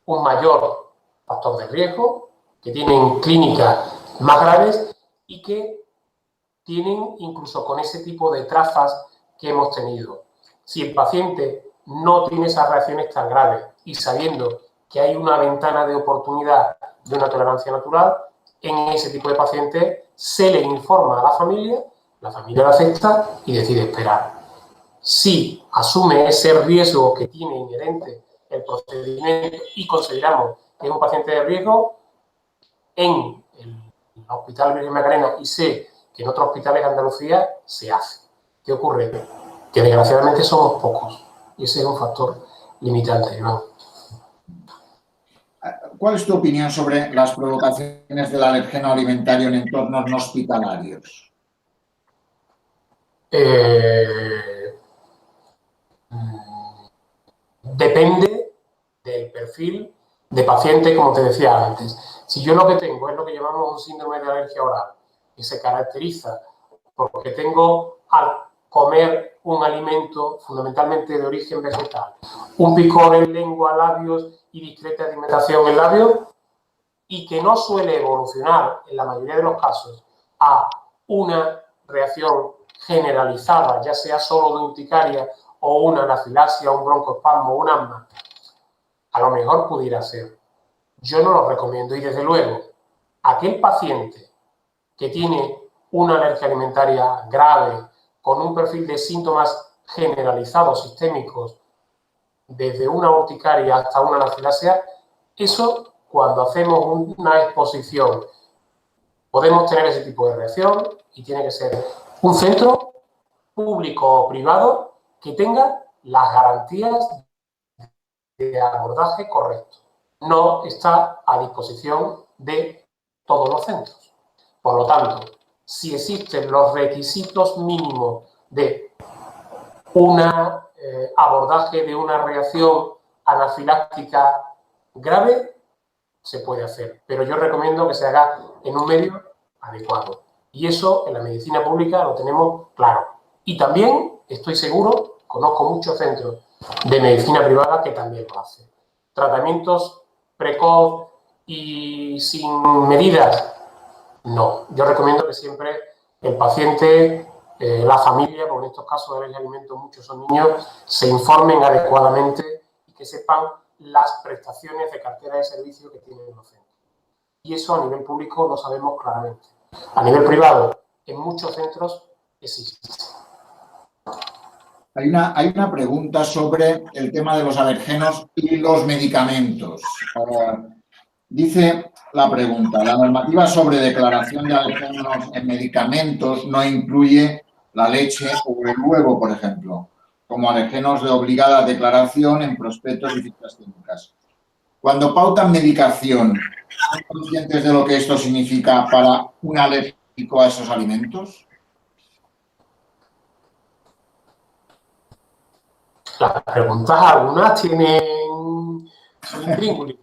Speaker 2: un mayor factor de riesgo, que tienen clínicas más graves y que tienen incluso con ese tipo de trazas que hemos tenido. Si el paciente no tiene esas reacciones tan graves y sabiendo que hay una ventana de oportunidad de una tolerancia natural, en ese tipo de pacientes se le informa a la familia lo acepta y decide esperar. Si asume ese riesgo que tiene inherente el procedimiento y consideramos que es un paciente de riesgo, en el Hospital Virgen Macarena, y sé que en otros hospitales de Andalucía se hace. ¿Qué ocurre? Que desgraciadamente somos pocos y ese es un factor limitante, ¿no?
Speaker 1: ¿Cuál es tu opinión sobre las provocaciones del alergeno alimentario en entornos no hospitalarios?
Speaker 2: Depende del perfil de paciente, como te decía antes. Si yo lo que tengo es lo que llamamos un síndrome de alergia oral, que se caracteriza porque tengo al comer un alimento fundamentalmente de origen vegetal, un picor en lengua, labios y discreta alimentación en labios, y que no suele evolucionar en la mayoría de los casos a una reacción generalizada, ya sea solo de urticaria o una anafilaxia, un broncoespasmo o un asma, a lo mejor pudiera ser. Yo no lo recomiendo y desde luego, aquel paciente que tiene una alergia alimentaria grave, con un perfil de síntomas generalizados sistémicos, desde una urticaria hasta una anafilaxia, eso cuando hacemos una exposición podemos tener ese tipo de reacción y tiene que ser un centro público o privado que tenga las garantías de abordaje correcto. No está a disposición de todos los centros. Por lo tanto, si existen los requisitos mínimos de un abordaje de una reacción anafiláctica grave, se puede hacer. Pero yo recomiendo que se haga en un medio adecuado. Y eso en la medicina pública lo tenemos claro. Y también, estoy seguro, conozco muchos centros de medicina privada que también lo hacen. Tratamientos precoz y sin medidas, no. Yo recomiendo que siempre el paciente, la familia, porque en estos casos de alergia a alimentos muchos son niños, se informen adecuadamente y que sepan las prestaciones de cartera de servicio que tienen los centros. Y eso a nivel público lo sabemos claramente. A nivel privado, en muchos centros existe.
Speaker 1: Hay una pregunta sobre el tema de los alergenos y los medicamentos. Dice la pregunta, la normativa sobre declaración de alergenos en medicamentos no incluye la leche o el huevo, por ejemplo, como alergenos de obligada declaración en prospectos y fichas técnicas. Cuando pautan medicación, ¿son conscientes de lo que esto significa para un alérgico a esos alimentos?
Speaker 2: Las preguntas algunas tienen su intríngulis.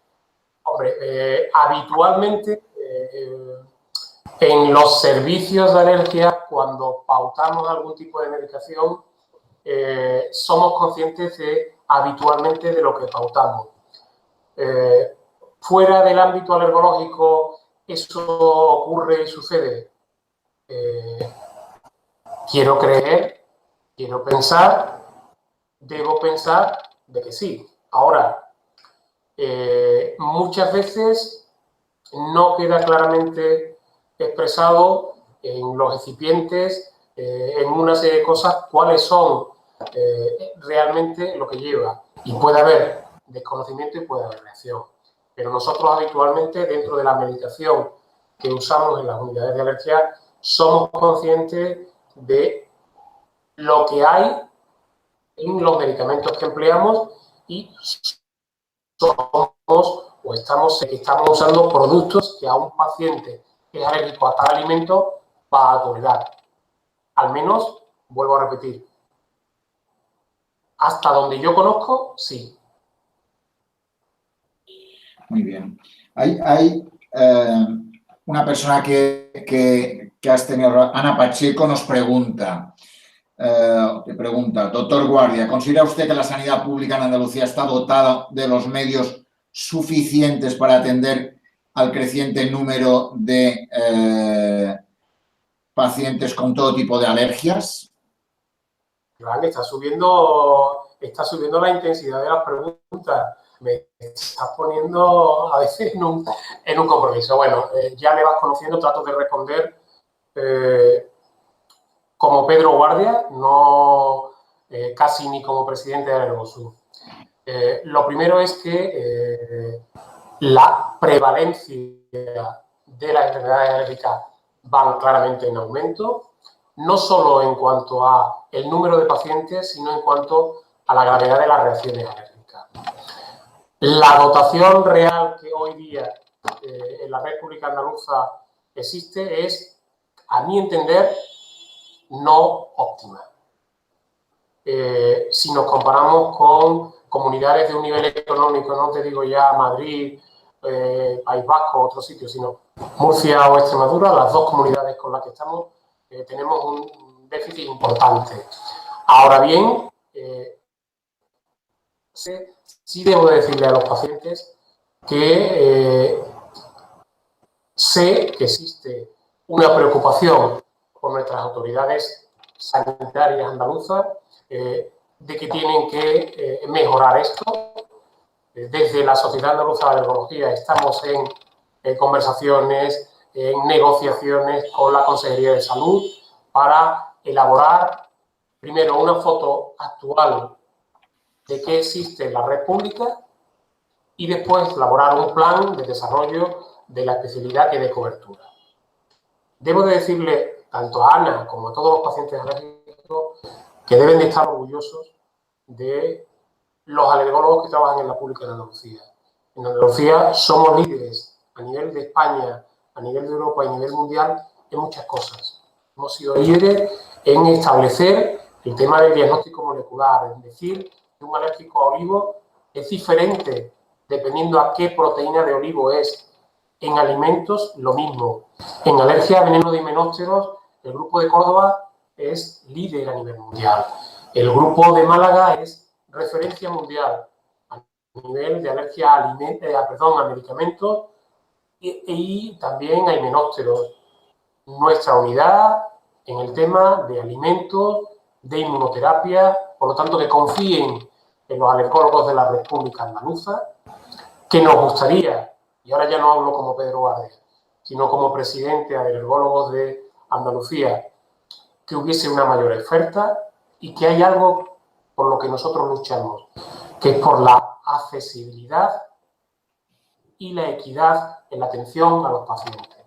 Speaker 2: Hombre, habitualmente en los servicios de alergia, cuando pautamos algún tipo de medicación, somos conscientes habitualmente de lo que pautamos. Fuera del ámbito alergológico, ¿eso ocurre y sucede? Quiero creer, quiero pensar, debo pensar de que sí. Ahora, muchas veces no queda claramente expresado en los excipientes, en una serie de cosas, cuáles son realmente lo que lleva. Y puede haber desconocimiento y puede haber reacción. Pero nosotros habitualmente, dentro de la medicación que usamos en las unidades de alergia, somos conscientes de lo que hay en los medicamentos que empleamos y estamos usando productos que a un paciente que es alérgico a tal alimento va a tolerar. Al menos, vuelvo a repetir, hasta donde yo conozco, sí.
Speaker 1: Muy bien. Hay una persona que has tenido, Ana Pacheco, nos pregunta, doctor Guardia, ¿considera usted que la sanidad pública en Andalucía está dotada de los medios suficientes para atender al creciente número de pacientes con todo tipo de alergias?
Speaker 2: Iván, está subiendo la intensidad de las preguntas. Me estás poniendo a veces en un compromiso. Bueno, ya me vas conociendo, trato de responder como Pedro Guardia, no casi ni como presidente de Alergosur. Lo primero es que la prevalencia de las enfermedades alérgicas van claramente en aumento, no solo en cuanto a el número de pacientes, sino en cuanto a la gravedad de las reacciones alérgicas. La dotación real que hoy día en la red pública andaluza existe es, a mi entender, no óptima. Si nos comparamos con comunidades de un nivel económico, no te digo ya Madrid, País Vasco, otros sitios, sino Murcia o Extremadura, las dos comunidades con las que estamos, tenemos un déficit importante. Ahora bien, sí debo decirle a los pacientes que sé que existe una preocupación por nuestras autoridades sanitarias andaluzas de que tienen que mejorar esto. Desde la Sociedad Andaluza de Alergología estamos en conversaciones, en negociaciones con la Consejería de Salud para elaborar primero una foto actual de qué existe en la red pública y después elaborar un plan de desarrollo de la especialidad y de cobertura. Debo de decirle tanto a Ana como a todos los pacientes alérgicos que deben de estar orgullosos de los alergólogos que trabajan en la pública de Andalucía. En Andalucía somos líderes a nivel de España, a nivel de Europa y a nivel mundial en muchas cosas. Hemos sido líderes en establecer el tema del diagnóstico molecular, es decir, que un alérgico a olivo es diferente dependiendo a qué proteína de olivo es. En alimentos, lo mismo. En alergia a veneno de himenópteros, el grupo de Córdoba es líder a nivel mundial. El grupo de Málaga es referencia mundial a nivel de alergia a medicamentos y también a himenópteros. Nuestra unidad en el tema de alimentos, de inmunoterapia, por lo tanto que confíen en los alergólogos de la República Andaluza, que nos gustaría, y ahora ya no hablo como Pedro Guardia, sino como presidente de alergólogos de Andalucía, que hubiese una mayor oferta y que hay algo por lo que nosotros luchamos, que es por la accesibilidad y la equidad en la atención a los pacientes.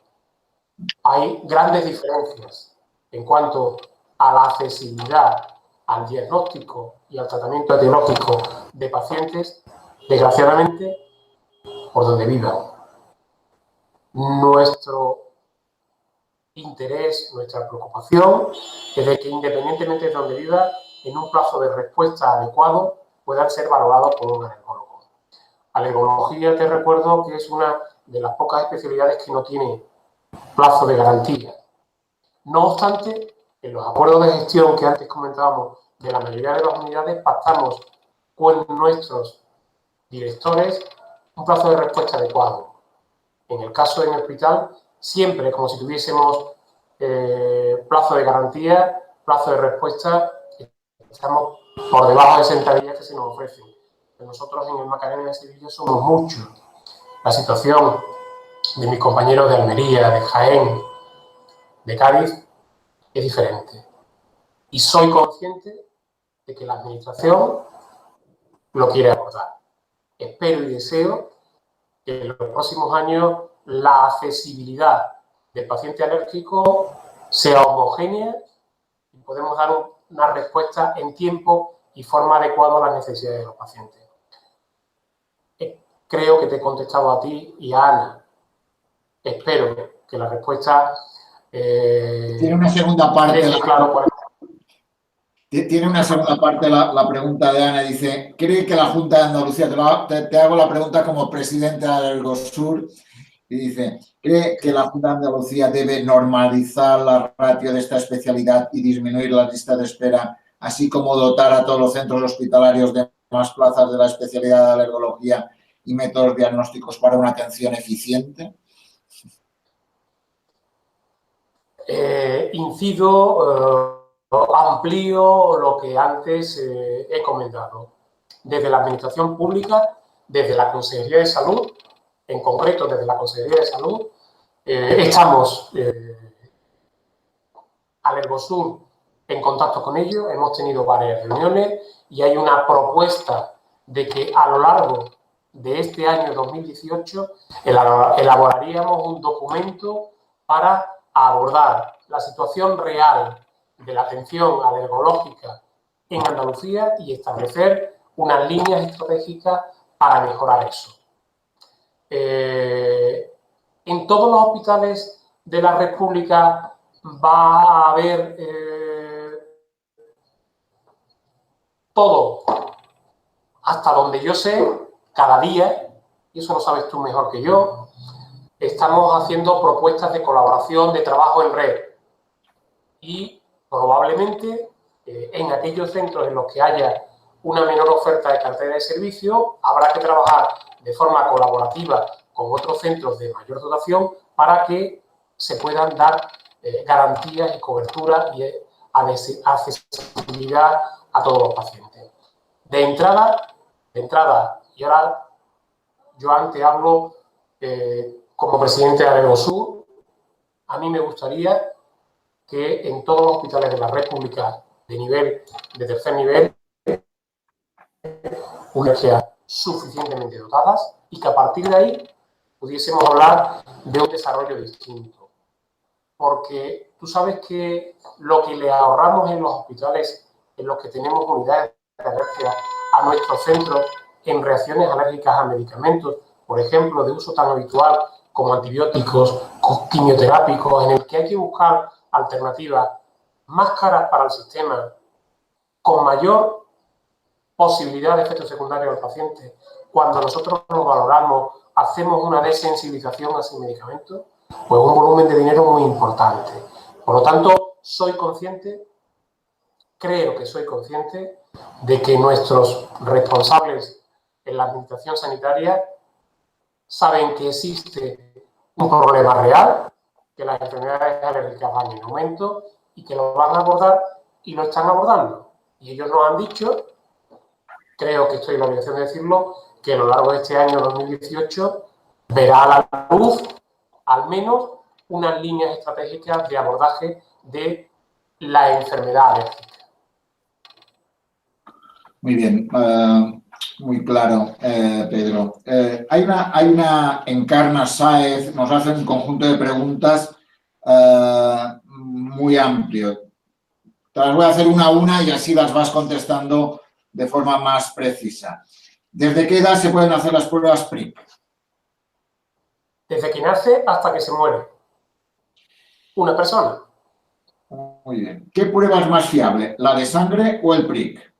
Speaker 2: Hay grandes diferencias en cuanto a la accesibilidad al diagnóstico y al tratamiento etiológico de pacientes, desgraciadamente, por donde vivan. Nuestro interés, nuestra preocupación es de que independientemente de donde viva, en un plazo de respuesta adecuado, puedan ser valorados por un alergólogo. Alergología, te recuerdo que es una de las pocas especialidades que no tiene plazo de garantía. No obstante, en los acuerdos de gestión que antes comentábamos de la mayoría de las unidades, pactamos con nuestros directores un plazo de respuesta adecuado. En el caso del hospital, siempre como si tuviésemos plazo de garantía, plazo de respuesta, estamos por debajo de sentadillas que se nos ofrecen. Nosotros en el Macarena de Sevilla somos muchos. La situación de mis compañeros de Almería, de Jaén, de Cádiz, es diferente. Y soy consciente de que la Administración lo quiere abordar. Espero y deseo que en los próximos años la accesibilidad del paciente alérgico sea homogénea y podemos dar una respuesta en tiempo y forma adecuada a las necesidades de los pacientes. Creo que te he contestado a ti y a Ana. Espero que la respuesta...
Speaker 1: Tiene una segunda parte. Tiene una segunda parte la pregunta de Ana. Dice, ¿cree que la Junta de Andalucía, te hago la pregunta como presidente de Alergosur, y dice, ¿cree que la Junta de Andalucía debe normalizar la ratio de esta especialidad y disminuir las listas de espera, así como dotar a todos los centros hospitalarios de más plazas de la especialidad de alergología y métodos diagnósticos para una atención eficiente?
Speaker 2: Amplío lo que antes he comentado. Desde la Administración Pública, desde la Consejería de Salud, en concreto desde la Consejería de Salud, estamos Alergosur en contacto con ellos, hemos tenido varias reuniones y hay una propuesta de que a lo largo de este año 2018 elaboraríamos un documento para abordar la situación real de la atención alergológica en Andalucía y establecer unas líneas estratégicas para mejorar eso. En todos los hospitales de la República va a haber todo, hasta donde yo sé, cada día, y eso lo sabes tú mejor que yo, estamos haciendo propuestas de colaboración, de trabajo en red. Y probablemente en aquellos centros en los que haya una menor oferta de cartera de servicio, habrá que trabajar de forma colaborativa con otros centros de mayor dotación para que se puedan dar garantías y cobertura y accesibilidad a todos los pacientes. De entrada, y ahora Joan te hablo como presidente de Alergosur, a mí me gustaría que en todos los hospitales de la República de tercer nivel, unas sean suficientemente dotadas y que a partir de ahí pudiésemos hablar de un desarrollo distinto. Porque tú sabes que lo que le ahorramos en los hospitales en los que tenemos unidades de alergia a nuestros centros en reacciones alérgicas a medicamentos, por ejemplo, de uso tan habitual como antibióticos, quimioterápicos, en el que hay que buscar alternativas más caras para el sistema, con mayor posibilidad de efectos secundarios al paciente, cuando nosotros lo valoramos, hacemos una desensibilización a ese medicamento, pues un volumen de dinero muy importante. Por lo tanto, creo que soy consciente de que nuestros responsables en la administración sanitaria saben que existe un problema real, que las enfermedades alérgicas van en aumento y que lo van a abordar y lo están abordando. Y ellos nos han dicho, creo que estoy en la obligación de decirlo, que a lo largo de este año 2018 verá a la luz al menos unas líneas estratégicas de abordaje de la enfermedad alérgica.
Speaker 1: Muy bien, muy claro, Pedro. Hay una Encarna Sáez, nos hace un conjunto de preguntas muy amplio. Te las voy a hacer una a una y así las vas contestando de forma más precisa. ¿Desde qué edad se pueden hacer las pruebas PRIC?
Speaker 2: Desde que nace hasta que se muere una persona.
Speaker 1: Muy bien. ¿Qué prueba es más fiable, la de sangre o el PRIC?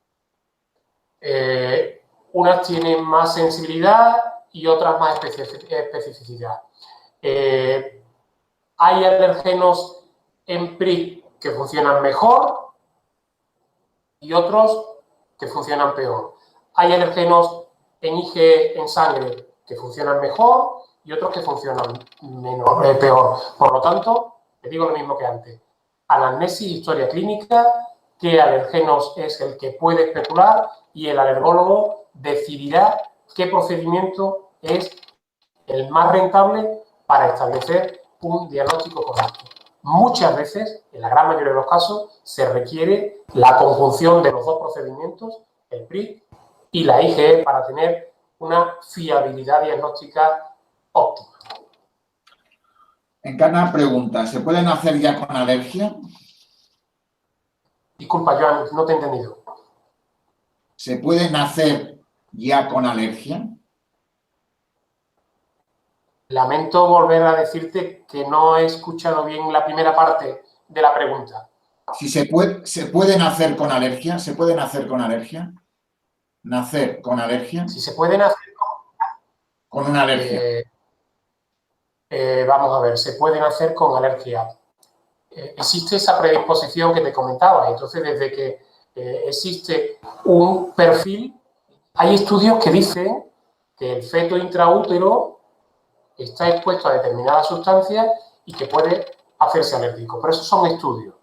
Speaker 2: Unas tienen más sensibilidad y otras más especificidad. Hay alergenos en PRIC que funcionan mejor y otros que funcionan peor. Hay alergenos en IgE en sangre que funcionan mejor y otros que funcionan peor. Por lo tanto, te digo lo mismo que antes. Anamnesis, historia clínica, qué alergenos es el que puede especular y el alergólogo decidirá qué procedimiento es el más rentable para establecer un diagnóstico correcto. Muchas veces, en la gran mayoría de los casos, se requiere la conjunción de los dos procedimientos, el PRIC y la IgE, para tener una fiabilidad diagnóstica óptima.
Speaker 1: Encarna pregunta, ¿se pueden hacer ya con alergia?
Speaker 2: Disculpa, Joan, no te he entendido.
Speaker 1: ¿Se pueden hacer ya con alergia?
Speaker 2: Lamento volver a decirte que no he escuchado bien la primera parte de la pregunta.
Speaker 1: Si ¿se pueden hacer con alergia? ¿Se pueden hacer con alergia? ¿Nacer con alergia?
Speaker 2: Si se pueden hacer
Speaker 1: con una alergia.
Speaker 2: Vamos a ver, se pueden hacer con alergia. Existe esa predisposición que te comentaba. Entonces, desde que existe un perfil, hay estudios que dicen que el feto intraútero está expuesto a determinadas sustancias y que puede hacerse alérgico. Pero esos son estudios.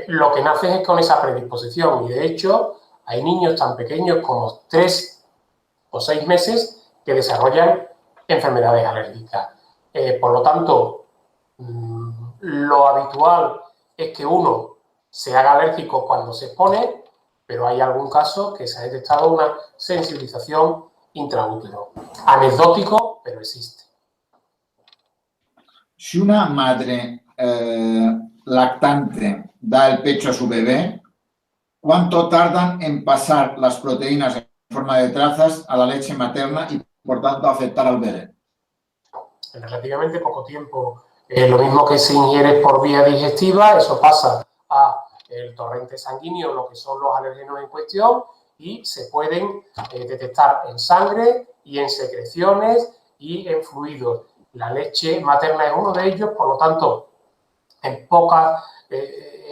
Speaker 2: Lo que nace es con esa predisposición y, de hecho, hay niños tan pequeños como 3 o 6 meses que desarrollan enfermedades alérgicas. Por lo tanto, lo habitual es que uno se haga alérgico cuando se expone, pero hay algún caso que se ha detectado una sensibilización intraútero. Anecdótico, pero existe.
Speaker 1: Si una madre lactante da el pecho a su bebé, ¿cuánto tardan en pasar las proteínas en forma de trazas a la leche materna y, por tanto, afectar al bebé?
Speaker 2: En relativamente poco tiempo. Lo mismo que se ingiere por vía digestiva, eso pasa al torrente sanguíneo, lo que son los alérgenos en cuestión, y se pueden detectar en sangre y en secreciones y en fluidos. La leche materna es uno de ellos, por lo tanto, en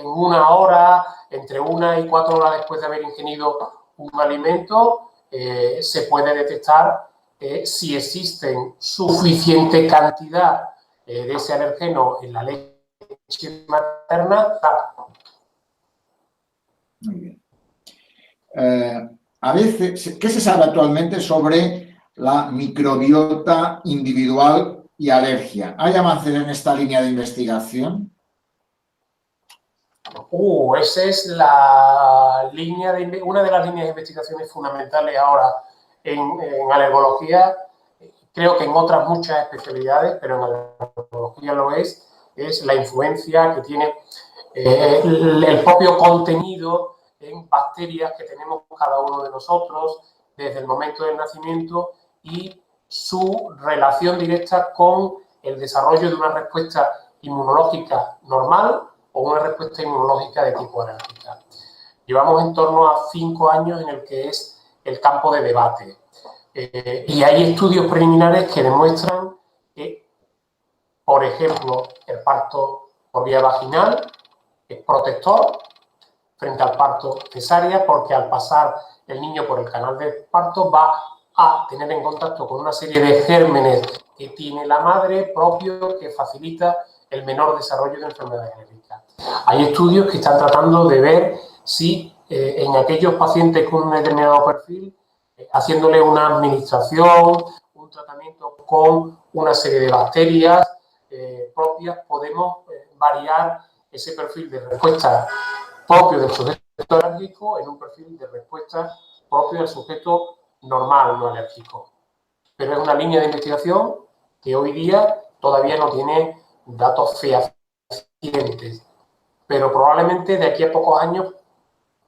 Speaker 2: una hora, entre 1 y 4 horas después de haber ingerido un alimento, se puede detectar si existen suficiente cantidad de ese alergeno en la leche materna.
Speaker 1: Muy bien. A veces, ¿qué se sabe actualmente sobre la microbiota individual y alergia? ¿Hay avances en esta línea de investigación?
Speaker 2: Esa es una de las líneas de investigaciones fundamentales ahora en alergología. Creo que en otras muchas especialidades, pero en alergología lo es la influencia que tiene el propio contenido en bacterias que tenemos cada uno de nosotros desde el momento del nacimiento y su relación directa con el desarrollo de una respuesta inmunológica normal o una respuesta inmunológica de tipo alérgica. Llevamos en torno a 5 años en el que es el campo de debate. Y hay estudios preliminares que demuestran que, por ejemplo, el parto por vía vaginal es protector frente al parto cesárea, porque al pasar el niño por el canal de parto va a tener en contacto con una serie de gérmenes que tiene la madre propio que facilita el menor desarrollo de enfermedades alérgicas. Hay estudios que están tratando de ver si en aquellos pacientes con un determinado perfil, haciéndole una administración, un tratamiento con una serie de bacterias propias, podemos variar ese perfil de respuesta propio del sujeto alérgico en un perfil de respuesta propio del sujeto normal, no alérgico. Pero es una línea de investigación que hoy día todavía no tiene datos fehacientes. Pero probablemente de aquí a pocos años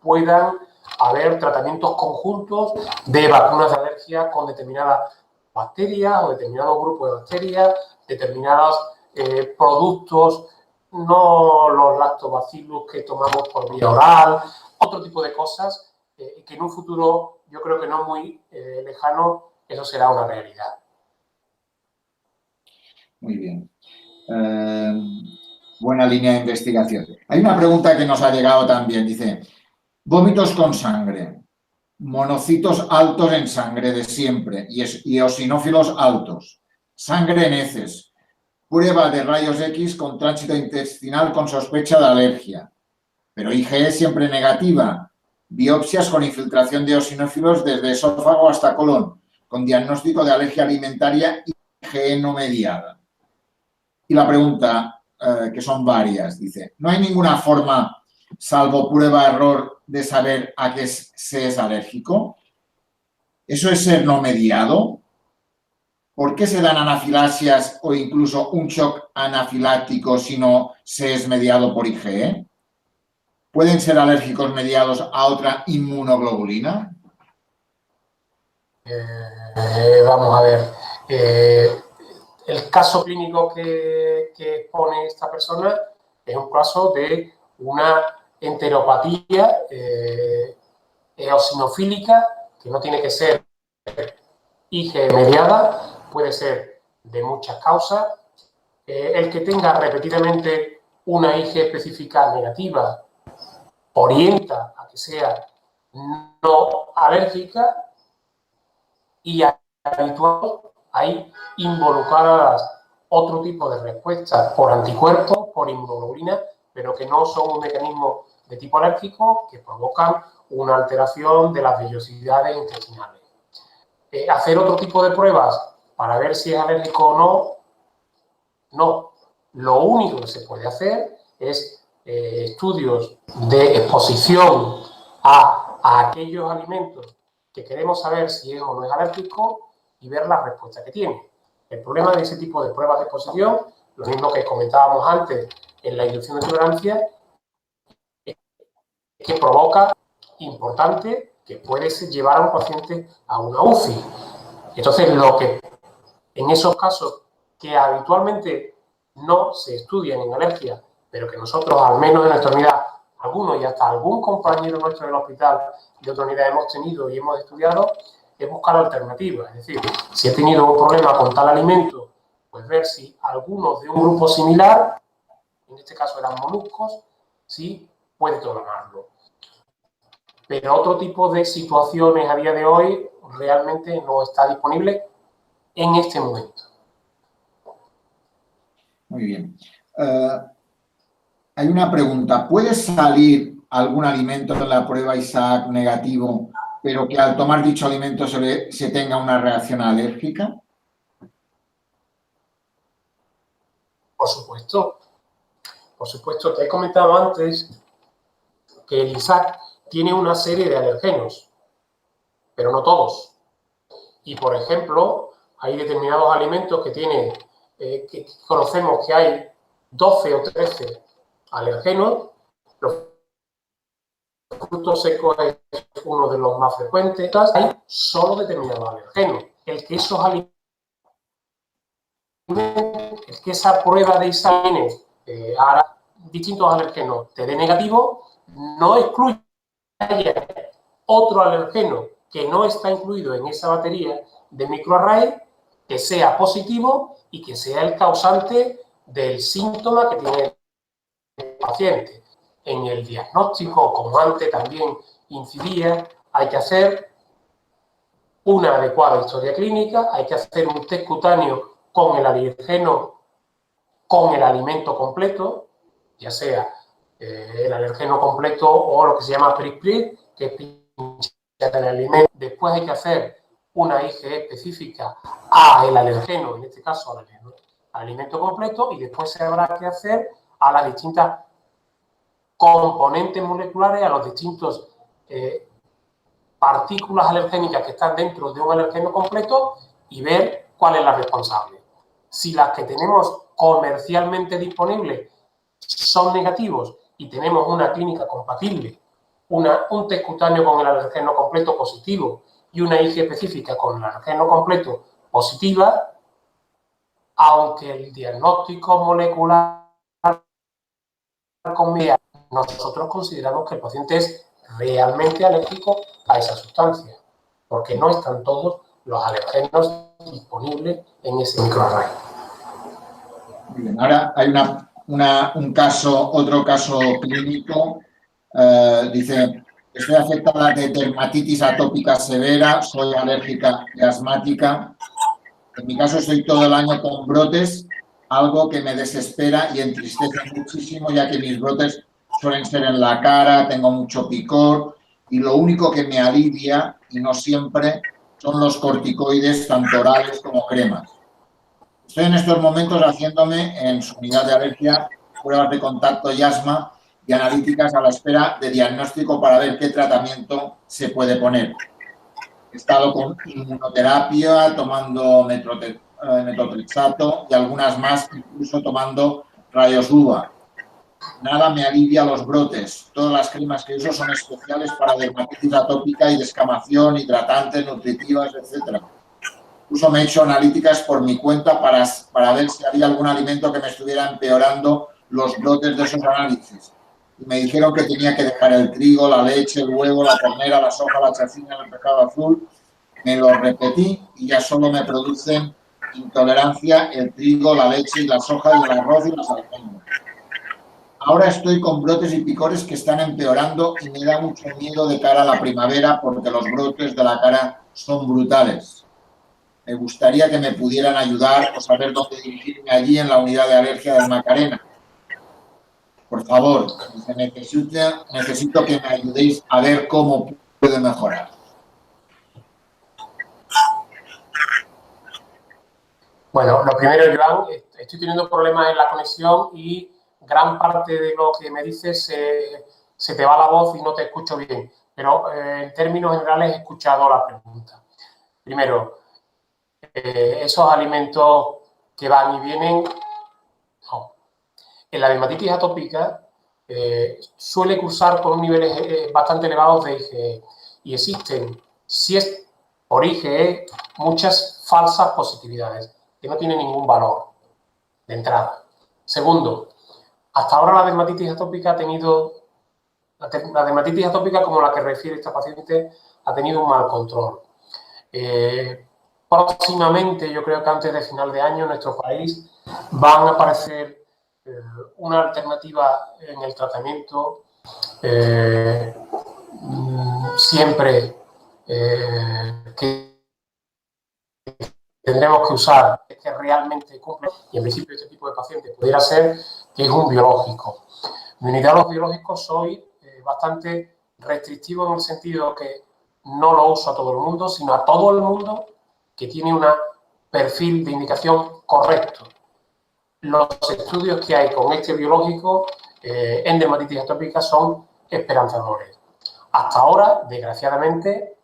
Speaker 2: puedan haber tratamientos conjuntos de vacunas de alergia con determinadas bacterias o determinados grupos de bacterias, determinados productos, no los lactobacillus que tomamos por vía oral, otro tipo de cosas que en un futuro, yo creo que no muy lejano, eso será una realidad.
Speaker 1: Muy bien. Buena línea de investigación. Hay una pregunta que nos ha llegado también. Dice, vómitos con sangre, monocitos altos en sangre de siempre y eosinófilos altos, sangre en heces, prueba de rayos X con tránsito intestinal con sospecha de alergia, pero IgE siempre negativa, biopsias con infiltración de eosinófilos desde esófago hasta colon, con diagnóstico de alergia alimentaria IgE no mediada. Y la pregunta, que son varias, dice, ¿no hay ninguna forma, salvo prueba-error, de saber a qué se es alérgico? ¿Eso es ser no mediado? ¿Por qué se dan anafilaxias o incluso un shock anafiláctico si no se es mediado por IgE? ¿Pueden ser alérgicos mediados a otra inmunoglobulina?
Speaker 2: Vamos a ver. El caso clínico que expone esta persona es un caso de una enteropatía eosinofílica que no tiene que ser IgE mediada, puede ser de muchas causas. El que tenga repetidamente una IgE específica negativa orienta a que sea no alérgica y habitual hay involucradas otro tipo de respuestas por anticuerpos, por inmunoglobulina, pero que no son un mecanismo de tipo alérgico que provocan una alteración de las vellosidades intestinales. Hacer otro tipo de pruebas para ver si es alérgico o no, no. Lo único que se puede hacer es estudios de exposición a aquellos alimentos que queremos saber si es o no es alérgico y ver la respuesta que tiene. El problema de ese tipo de pruebas de exposición, lo mismo que comentábamos antes en la inducción de tolerancia, es que provoca importante que puede llevar a un paciente a una UCI. Entonces, lo que en esos casos que habitualmente no se estudian en alergia, pero que nosotros, al menos en nuestra unidad, algunos y hasta algún compañero nuestro del hospital de otra unidad hemos tenido y hemos estudiado, es buscar alternativas. Es decir, si he tenido un problema con tal alimento, pues ver si algunos de un grupo similar, en este caso eran moluscos, sí puede tolerarlo. Pero otro tipo de situaciones a día de hoy realmente no está disponible en este momento.
Speaker 1: Muy bien. Hay una pregunta. ¿Puede salir algún alimento en la prueba ISAC negativo, pero que al tomar dicho alimento se tenga una reacción alérgica?
Speaker 2: Por supuesto. Por supuesto, te he comentado antes que el ISAC tiene una serie de alergenos, pero no todos. Y, por ejemplo, hay determinados alimentos que tienen, que conocemos que hay 12 o 13 alergenos. Los frutos secos es uno de los más frecuentes. Hay solo determinados alergenos. El que esa prueba de ISAC ahora distintos alergenos TD negativo, no excluye otro alergeno que no está incluido en esa batería de microarray que sea positivo y que sea el causante del síntoma que tiene el paciente. En el diagnóstico, como antes también incidía, hay que hacer una adecuada historia clínica, hay que hacer un test cutáneo con el alergeno, con el alimento completo, ya sea el alergeno completo o lo que se llama PRISPRI, que es pinchar el alimento. Después hay que hacer una IgE específica al alergeno, en este caso al alimento completo, y después se habrá que hacer a las distintas componentes moleculares, a los distintos partículas alergénicas que están dentro de un alergeno completo y ver cuál es la responsable. Si las que tenemos comercialmente disponibles son negativos y tenemos una clínica compatible, un test cutáneo con el alergeno completo positivo y una IgE específica con el alergeno completo positiva, aunque el diagnóstico molecular nosotros consideramos que el paciente es realmente alérgico a esa sustancia, porque no están todos los alergenos disponibles en ese microarray.
Speaker 1: Muy bien. Ahora hay otro caso clínico. Dice, estoy afectada de dermatitis atópica severa, soy alérgica y asmática. En mi caso estoy todo el año con brotes, algo que me desespera y entristece muchísimo, ya que mis brotes suelen ser en la cara, tengo mucho picor y lo único que me alivia, y no siempre, son los corticoides, tanto orales como cremas. Estoy en estos momentos haciéndome en su unidad de alergia pruebas de contacto y asma y analíticas a la espera de diagnóstico para ver qué tratamiento se puede poner. He estado con inmunoterapia, tomando metotrexato y algunas más, incluso tomando rayos UVA. Nada me alivia los brotes. Todas las cremas que uso son especiales para dermatitis atópica y descamación, hidratantes, nutritivas, etc. Incluso me he hecho analíticas por mi cuenta para ver si había algún alimento que me estuviera empeorando los brotes de esos análisis. Y me dijeron que tenía que dejar el trigo, la leche, el huevo, la ternera, la soja, la chacina, el pescado azul. Me lo repetí y ya solo me producen intolerancia el trigo, la leche y la soja y el arroz y las almendras. Ahora estoy con brotes y picores que están empeorando y me da mucho miedo de cara a la primavera porque los brotes de la cara son brutales. Me gustaría que me pudieran ayudar o saber dónde dirigirme allí en la unidad de alergia del Macarena. Por favor, necesito que me ayudéis a ver cómo puedo mejorar.
Speaker 2: Bueno, lo primero, Joan, estoy teniendo problemas en la conexión y gran parte de lo que me dices se te va la voz y no te escucho bien. Pero en términos generales he escuchado la pregunta. Primero, esos alimentos que van y vienen, no. En la dermatitis atópica suele cursar con niveles bastante elevados de IgE y existen, si es por IgE, muchas falsas positividades que no tienen ningún valor de entrada. Segundo, hasta ahora la dermatitis atópica ha tenido, la dermatitis atópica como la que refiere esta paciente, ha tenido un mal control. Próximamente, yo creo que antes de final de año, en nuestro país van a aparecer una alternativa en el tratamiento siempre que tendremos que usar, es que realmente cumple, y en principio este tipo de paciente pudiera ser, que es un biológico. Mi unidad de los biológicos soy bastante restrictivo en el sentido que no lo uso a todo el mundo, sino a todo el mundo que tiene un perfil de indicación correcto. Los estudios que hay con este biológico en dermatitis atópica son esperanzadores. Hasta ahora, desgraciadamente,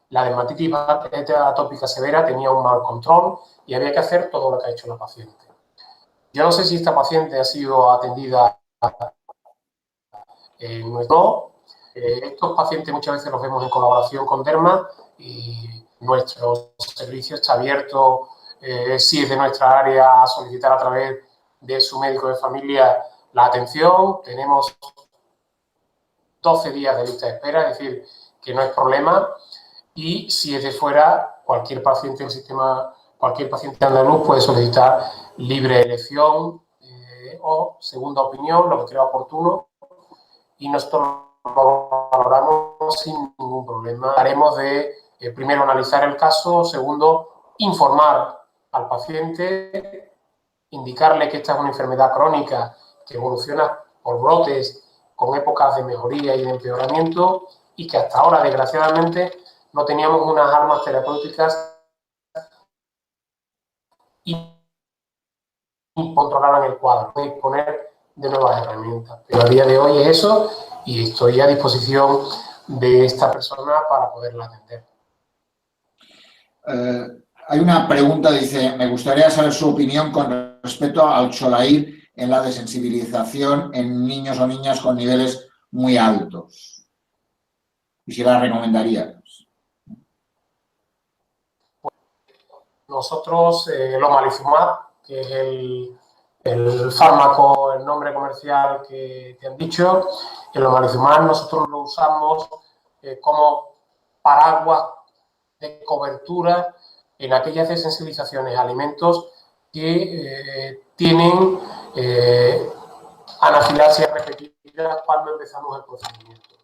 Speaker 2: la dermatitis atópica severa tenía un mal control y había que hacer todo lo que ha hecho la paciente. Yo no sé si esta paciente ha sido atendida en nuestro. Estos pacientes muchas veces los vemos en colaboración con Derma y nuestro servicio está abierto, si es de nuestra área, a solicitar a través de su médico de familia la atención, tenemos 12 días de lista de espera, es decir, que no es problema. Y si es de fuera, cualquier paciente del sistema, cualquier paciente andaluz puede solicitar libre elección o segunda opinión, lo que crea oportuno, y nosotros lo valoramos sin ningún problema. Haremos de, primero, analizar el caso, segundo, informar al paciente, indicarle que esta es una enfermedad crónica que evoluciona por brotes con épocas de mejoría y de empeoramiento y que hasta ahora, desgraciadamente, no teníamos unas armas terapéuticas y controlaran el cuadro, disponer de nuevas herramientas. Pero a día de hoy es eso y estoy a disposición de esta persona para poderla atender.
Speaker 1: Hay una pregunta, dice, me gustaría saber su opinión con respecto al Xolair en la desensibilización en niños o niñas con niveles muy altos. ¿Y si la recomendaría?
Speaker 2: Nosotros, el omalizumab, que es el fármaco, el nombre comercial que te han dicho, el omalizumab nosotros lo usamos como paraguas de cobertura en aquellas desensibilizaciones a alimentos que tienen anafilaxia repetida cuando empezamos el procedimiento.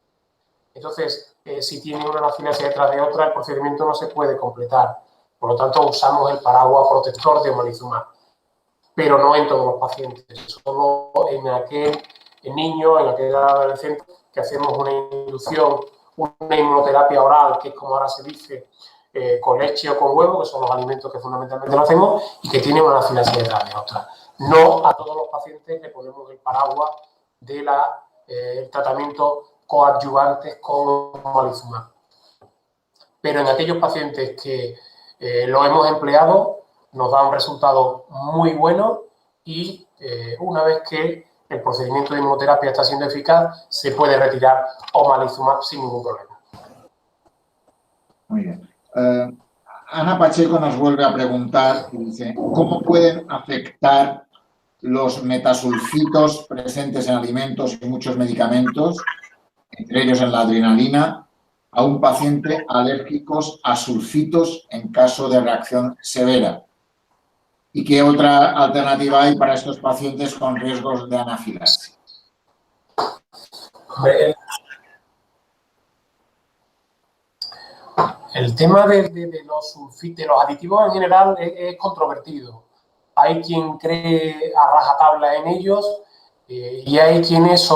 Speaker 2: Entonces, si tiene una anafilaxia detrás de otra, el procedimiento no se puede completar. Por lo tanto, usamos el paraguas protector de omalizumab, pero no en todos los pacientes, solo en aquel niño, en aquel adolescente que hacemos una inducción, una inmunoterapia oral, que es como ahora se dice, con leche o con huevo, que son los alimentos que fundamentalmente lo hacemos, y que tienen una anafilaxia detrás de otra. No a todos los pacientes le ponemos el paraguas del tratamiento coadyuvantes con omalizumab. Pero en aquellos pacientes que lo hemos empleado, nos da un resultado muy bueno y una vez que el procedimiento de inmunoterapia está siendo eficaz, se puede retirar omalizumab sin ningún problema.
Speaker 1: Muy bien. Ana Pacheco nos vuelve a preguntar, dice, ¿cómo pueden afectar los metasulfitos presentes en alimentos y muchos medicamentos, entre ellos en la adrenalina, a un paciente alérgicos a sulfitos en caso de reacción severa? ¿Y qué otra alternativa hay para estos pacientes con riesgos de anafilaxia?
Speaker 2: El tema de los sulfitos, de los aditivos en general, es controvertido. Hay quien cree a rajatabla en ellos y hay quienes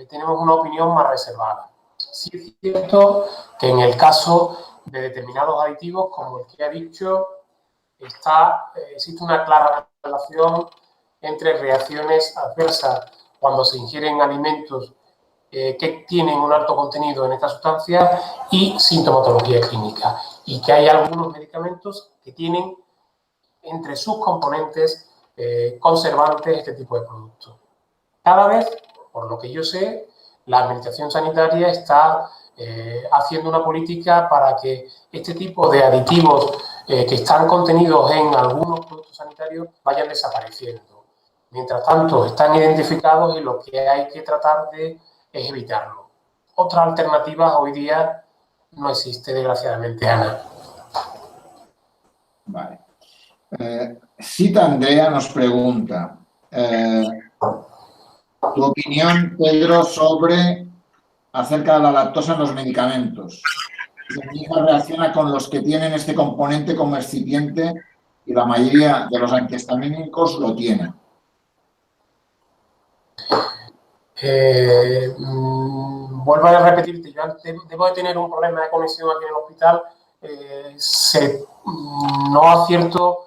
Speaker 2: tenemos una opinión más reservada. Sí es cierto que en el caso de determinados aditivos, como el que ha dicho, existe una clara relación entre reacciones adversas cuando se ingieren alimentos que tienen un alto contenido en esta sustancia y sintomatología clínica. Y que hay algunos medicamentos que tienen entre sus componentes conservantes este tipo de productos. Cada vez, por lo que yo sé, la Administración Sanitaria está haciendo una política para que este tipo de aditivos que están contenidos en algunos productos sanitarios vayan desapareciendo. Mientras tanto, están identificados y lo que hay que tratar de es evitarlo. Otra alternativa hoy día no existe, desgraciadamente, Ana.
Speaker 1: Vale. Cita Andrea nos pregunta, tu opinión, Pedro, acerca de la lactosa en los medicamentos. Mi hija reacciona con los que tienen este componente como excipiente y la mayoría de los antihistamínicos lo tienen.
Speaker 2: Vuelvo a repetirte, yo debo de tener un problema de conexión aquí en el hospital. No acierto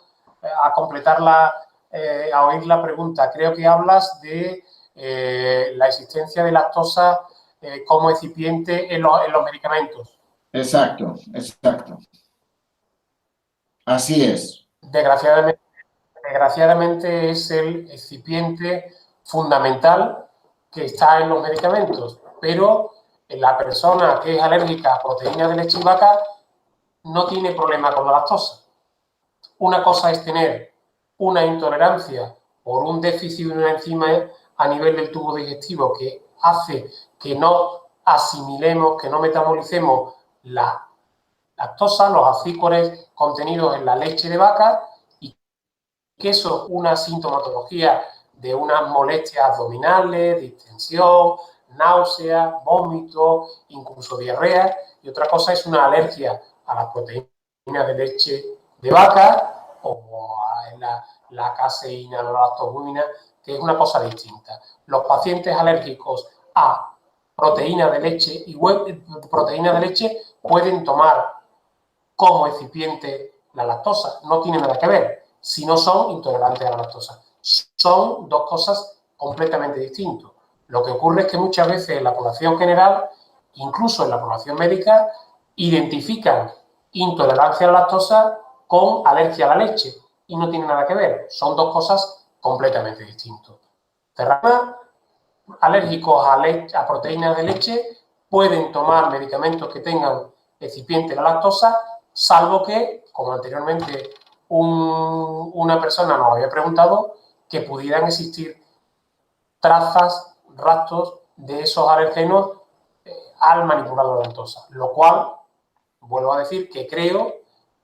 Speaker 2: a completarla, a oír la pregunta. Creo que hablas de la existencia de lactosa como excipiente en los medicamentos.
Speaker 1: Exacto, exacto. Así es.
Speaker 2: Desgraciadamente es el excipiente fundamental que está en los medicamentos, pero la persona que es alérgica a proteínas de leche y vaca no tiene problema con la lactosa. Una cosa es tener una intolerancia por un déficit de una enzima a nivel del tubo digestivo que hace que no asimilemos, que no metabolicemos la lactosa, los azúcares contenidos en la leche de vaca, y que eso es una sintomatología de unas molestias abdominales, distensión, náusea, vómito, incluso diarrea, y otra cosa es una alergia a las proteínas de leche de vaca o a la caseína, la lactobúmina, que es una cosa distinta. Los pacientes alérgicos a proteínas de leche y proteínas de leche pueden tomar como excipiente la lactosa, no tiene nada que ver, si no son intolerantes a la lactosa. Son dos cosas completamente distintas. Lo que ocurre es que muchas veces en la población general, incluso en la población médica, identifican intolerancia a la lactosa con alergia a la leche y no tiene nada que ver. Son dos cosas completamente distintas. Personas alérgicos a proteínas de leche pueden tomar medicamentos que tengan excipiente la lactosa, salvo que, como anteriormente una persona nos había preguntado, que pudieran existir trazas, rastros de esos alergenos al manipular la lactosa, lo cual, vuelvo a decir, que creo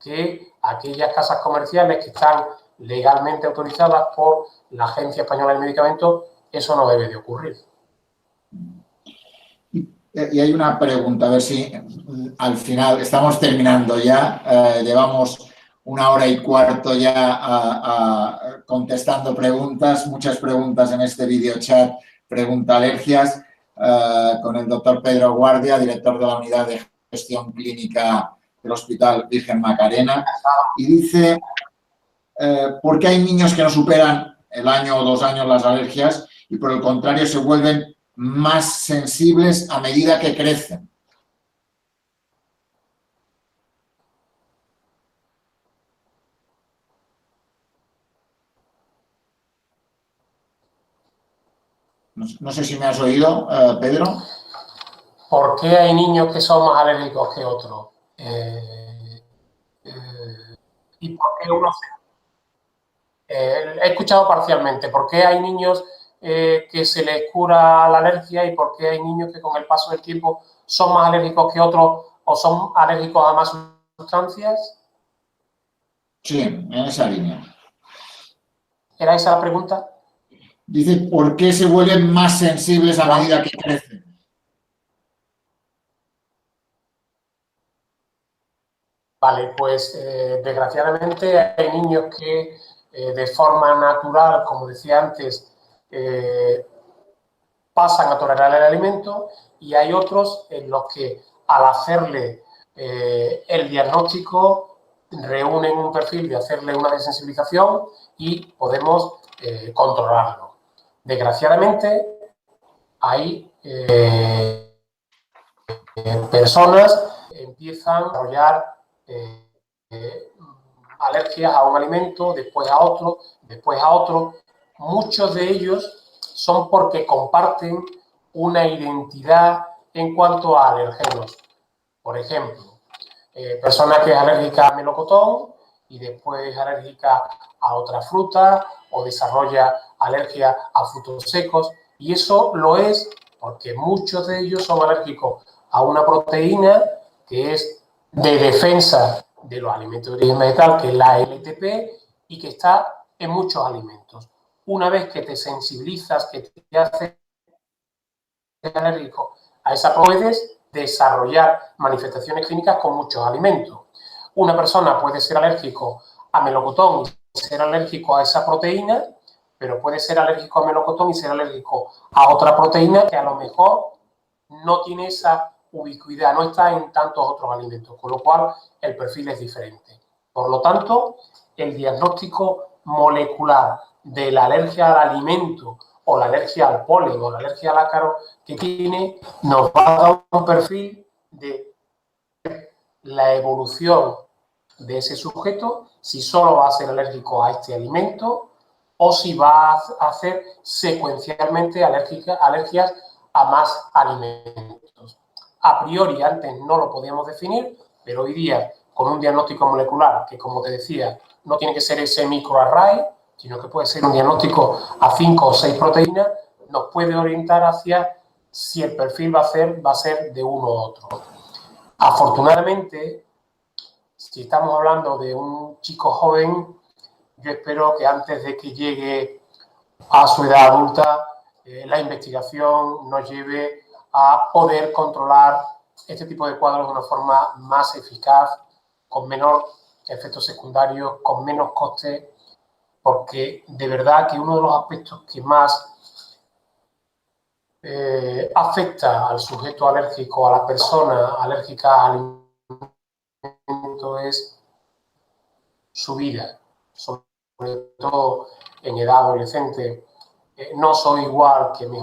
Speaker 2: que aquellas casas comerciales que están legalmente autorizadas por la Agencia Española del Medicamento, eso no debe de ocurrir.
Speaker 1: Y hay una pregunta, a ver si al final, estamos terminando ya, llevamos 1 hora y cuarto ya contestando preguntas, muchas preguntas en este videochat, pregunta alergias, con el doctor Pedro Guardia, director de la Unidad de Gestión Clínica del Hospital Virgen Macarena, y dice, ¿por qué hay niños que no superan el año o 2 años las alergias y por el contrario se vuelven más sensibles a medida que crecen? No sé si me has oído, Pedro.
Speaker 2: ¿Por qué hay niños que son más alérgicos que otros? ¿Y por qué unos? He escuchado parcialmente. ¿Por qué hay niños que se les cura la alergia y por qué hay niños que con el paso del tiempo son más alérgicos que otros o son alérgicos a más sustancias?
Speaker 1: Sí, en esa línea.
Speaker 2: ¿Era esa la pregunta?
Speaker 1: Dice, ¿por qué se vuelven más sensibles a medida que crecen?
Speaker 2: Vale, pues desgraciadamente hay niños que de forma natural, como decía antes, pasan a tolerar el alimento y hay otros en los que al hacerle el diagnóstico reúnen un perfil de hacerle una desensibilización y podemos controlarlo. Desgraciadamente hay personas que empiezan a desarrollar alergias a un alimento, después a otro, después a otro. Muchos de ellos son porque comparten una identidad en cuanto a alergenos. Por ejemplo, persona que es alérgica a melocotón y después es alérgica a otra fruta o desarrolla alergia a frutos secos. Y eso lo es porque muchos de ellos son alérgicos a una proteína que es de defensa de los alimentos de origen vegetal, que es la LTP, y que está en muchos alimentos. Una vez que te sensibilizas, que te haces alérgico a esa, puedes desarrollar manifestaciones clínicas con muchos alimentos. Una persona puede ser alérgico a melocotón y ser alérgico a esa proteína, pero puede ser alérgico a melocotón y ser alérgico a otra proteína que a lo mejor no tiene esa ubicuidad, no está en tantos otros alimentos, con lo cual el perfil es diferente. Por lo tanto, el diagnóstico molecular de la alergia al alimento o la alergia al polen o la alergia al ácaro que tiene nos va a dar un perfil de la evolución de ese sujeto, si solo va a ser alérgico a este alimento o si va a hacer secuencialmente alergias a más alimentos. A priori, antes no lo podíamos definir, pero hoy día, con un diagnóstico molecular que, como te decía, no tiene que ser ese microarray, sino que puede ser un diagnóstico a 5 o 6 proteínas, nos puede orientar hacia si el perfil va a ser de uno u otro. Afortunadamente, si estamos hablando de un chico joven, yo espero que antes de que llegue a su edad adulta, la investigación nos lleve a poder controlar este tipo de cuadros de una forma más eficaz, con menor efectos secundarios, con menos costes, porque de verdad que uno de los aspectos que más afecta al sujeto alérgico, a la persona alérgica al alimento, es su vida, sobre todo en edad adolescente. No soy igual que mis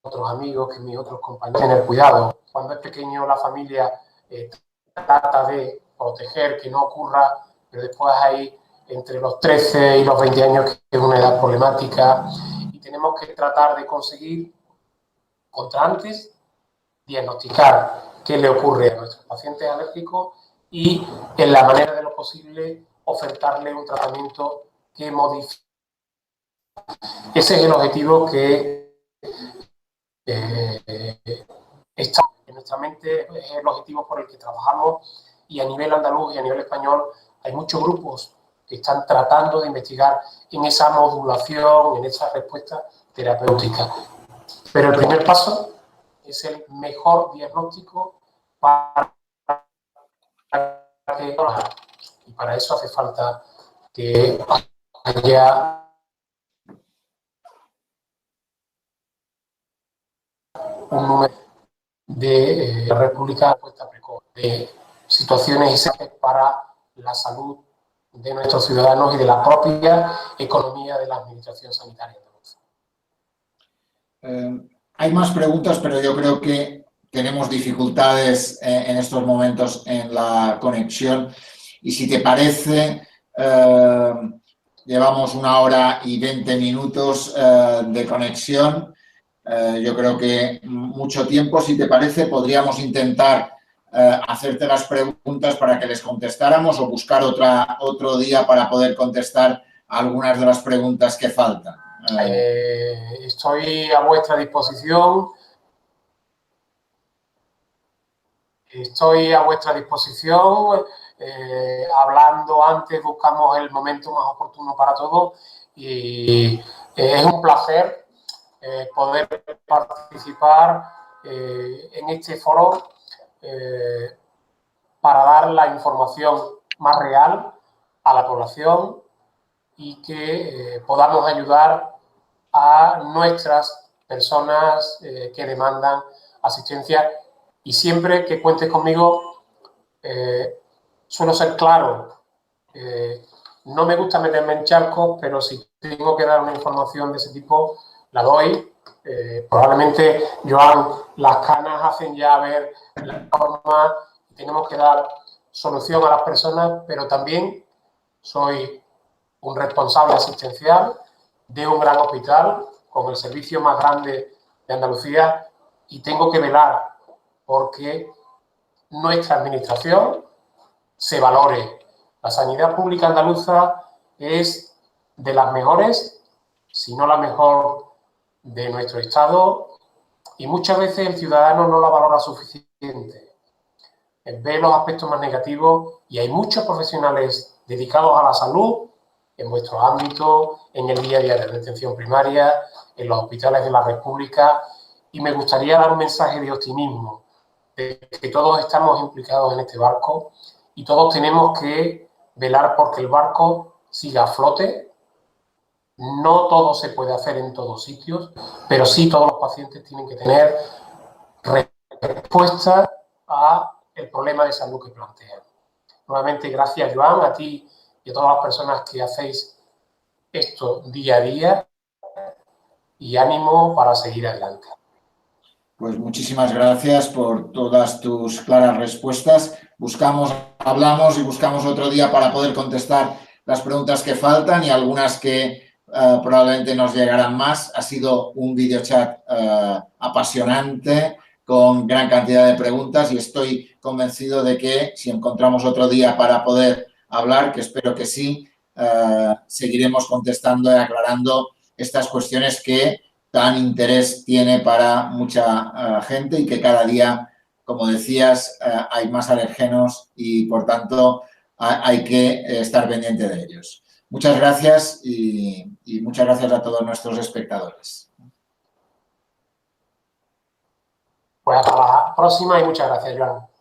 Speaker 2: otros amigos, que mis otros compañeros. Tener cuidado. Cuando es pequeño, la familia trata de proteger que no ocurra, pero después hay entre los 13 y los 20 años, que es una edad problemática, y tenemos que tratar de conseguir, contra antes, diagnosticar qué le ocurre a nuestros pacientes alérgicos y, en la manera de lo posible, ofertarle un tratamiento que modifique. Ese es el objetivo que está en nuestra mente, es el objetivo por el que trabajamos, y a nivel andaluz y a nivel español hay muchos grupos que están tratando de investigar en esa modulación, en esa respuesta terapéutica. Pero el primer paso es el mejor diagnóstico para que, y para eso hace falta que haya un número de república respuesta precoz, de situaciones para la salud de nuestros ciudadanos y de la propia economía de la administración sanitaria andaluza.
Speaker 1: Hay más preguntas, pero yo creo que tenemos dificultades en estos momentos en la conexión. Y si te parece, llevamos 1 hora y 20 minutos de conexión. Yo creo que mucho tiempo. Si te parece, podríamos intentar hacerte las preguntas para que les contestáramos, o buscar otro día para poder contestar algunas de las preguntas que faltan.
Speaker 2: Estoy a vuestra disposición. Hablando antes, buscamos el momento más oportuno para todos, y es un placer poder participar en este foro para dar la información más real a la población y que podamos ayudar a nuestras personas que demandan asistencia. Y siempre que cuentes conmigo, suelo ser claro. No me gusta meterme en charcos, pero si tengo que dar una información de ese tipo, la doy. Probablemente, Joan, las canas hacen ya ver la forma, y tenemos que dar solución a las personas, pero también soy un responsable asistencial de un gran hospital con el servicio más grande de Andalucía, y tengo que velar porque nuestra administración se valore. La sanidad pública andaluza es de las mejores, si no la mejor, de nuestro Estado, y muchas veces el ciudadano no la valora suficiente. Ve los aspectos más negativos, y hay muchos profesionales dedicados a la salud en vuestro ámbito, en el día a día de la atención primaria, en los hospitales de la República, y me gustaría dar un mensaje de optimismo, de que todos estamos implicados en este barco y todos tenemos que velar porque el barco siga a flote. No todo se puede hacer en todos sitios, pero sí todos los pacientes tienen que tener respuesta a el problema de salud que plantean. Nuevamente, gracias, Joan, a ti y a todas las personas que hacéis esto día a día, y ánimo para seguir adelante.
Speaker 1: Pues muchísimas gracias por todas tus claras respuestas. Hablamos y buscamos otro día para poder contestar las preguntas que faltan y algunas que probablemente nos llegarán más. Ha sido un videochat apasionante, con gran cantidad de preguntas, y estoy convencido de que si encontramos otro día para poder hablar, que espero que sí, seguiremos contestando y aclarando estas cuestiones que tan interés tiene para mucha gente y que cada día, como decías, hay más alérgenos y, por tanto, hay que estar pendiente de ellos. Muchas gracias y muchas gracias a todos nuestros espectadores.
Speaker 2: Pues hasta la próxima y muchas gracias, Joan.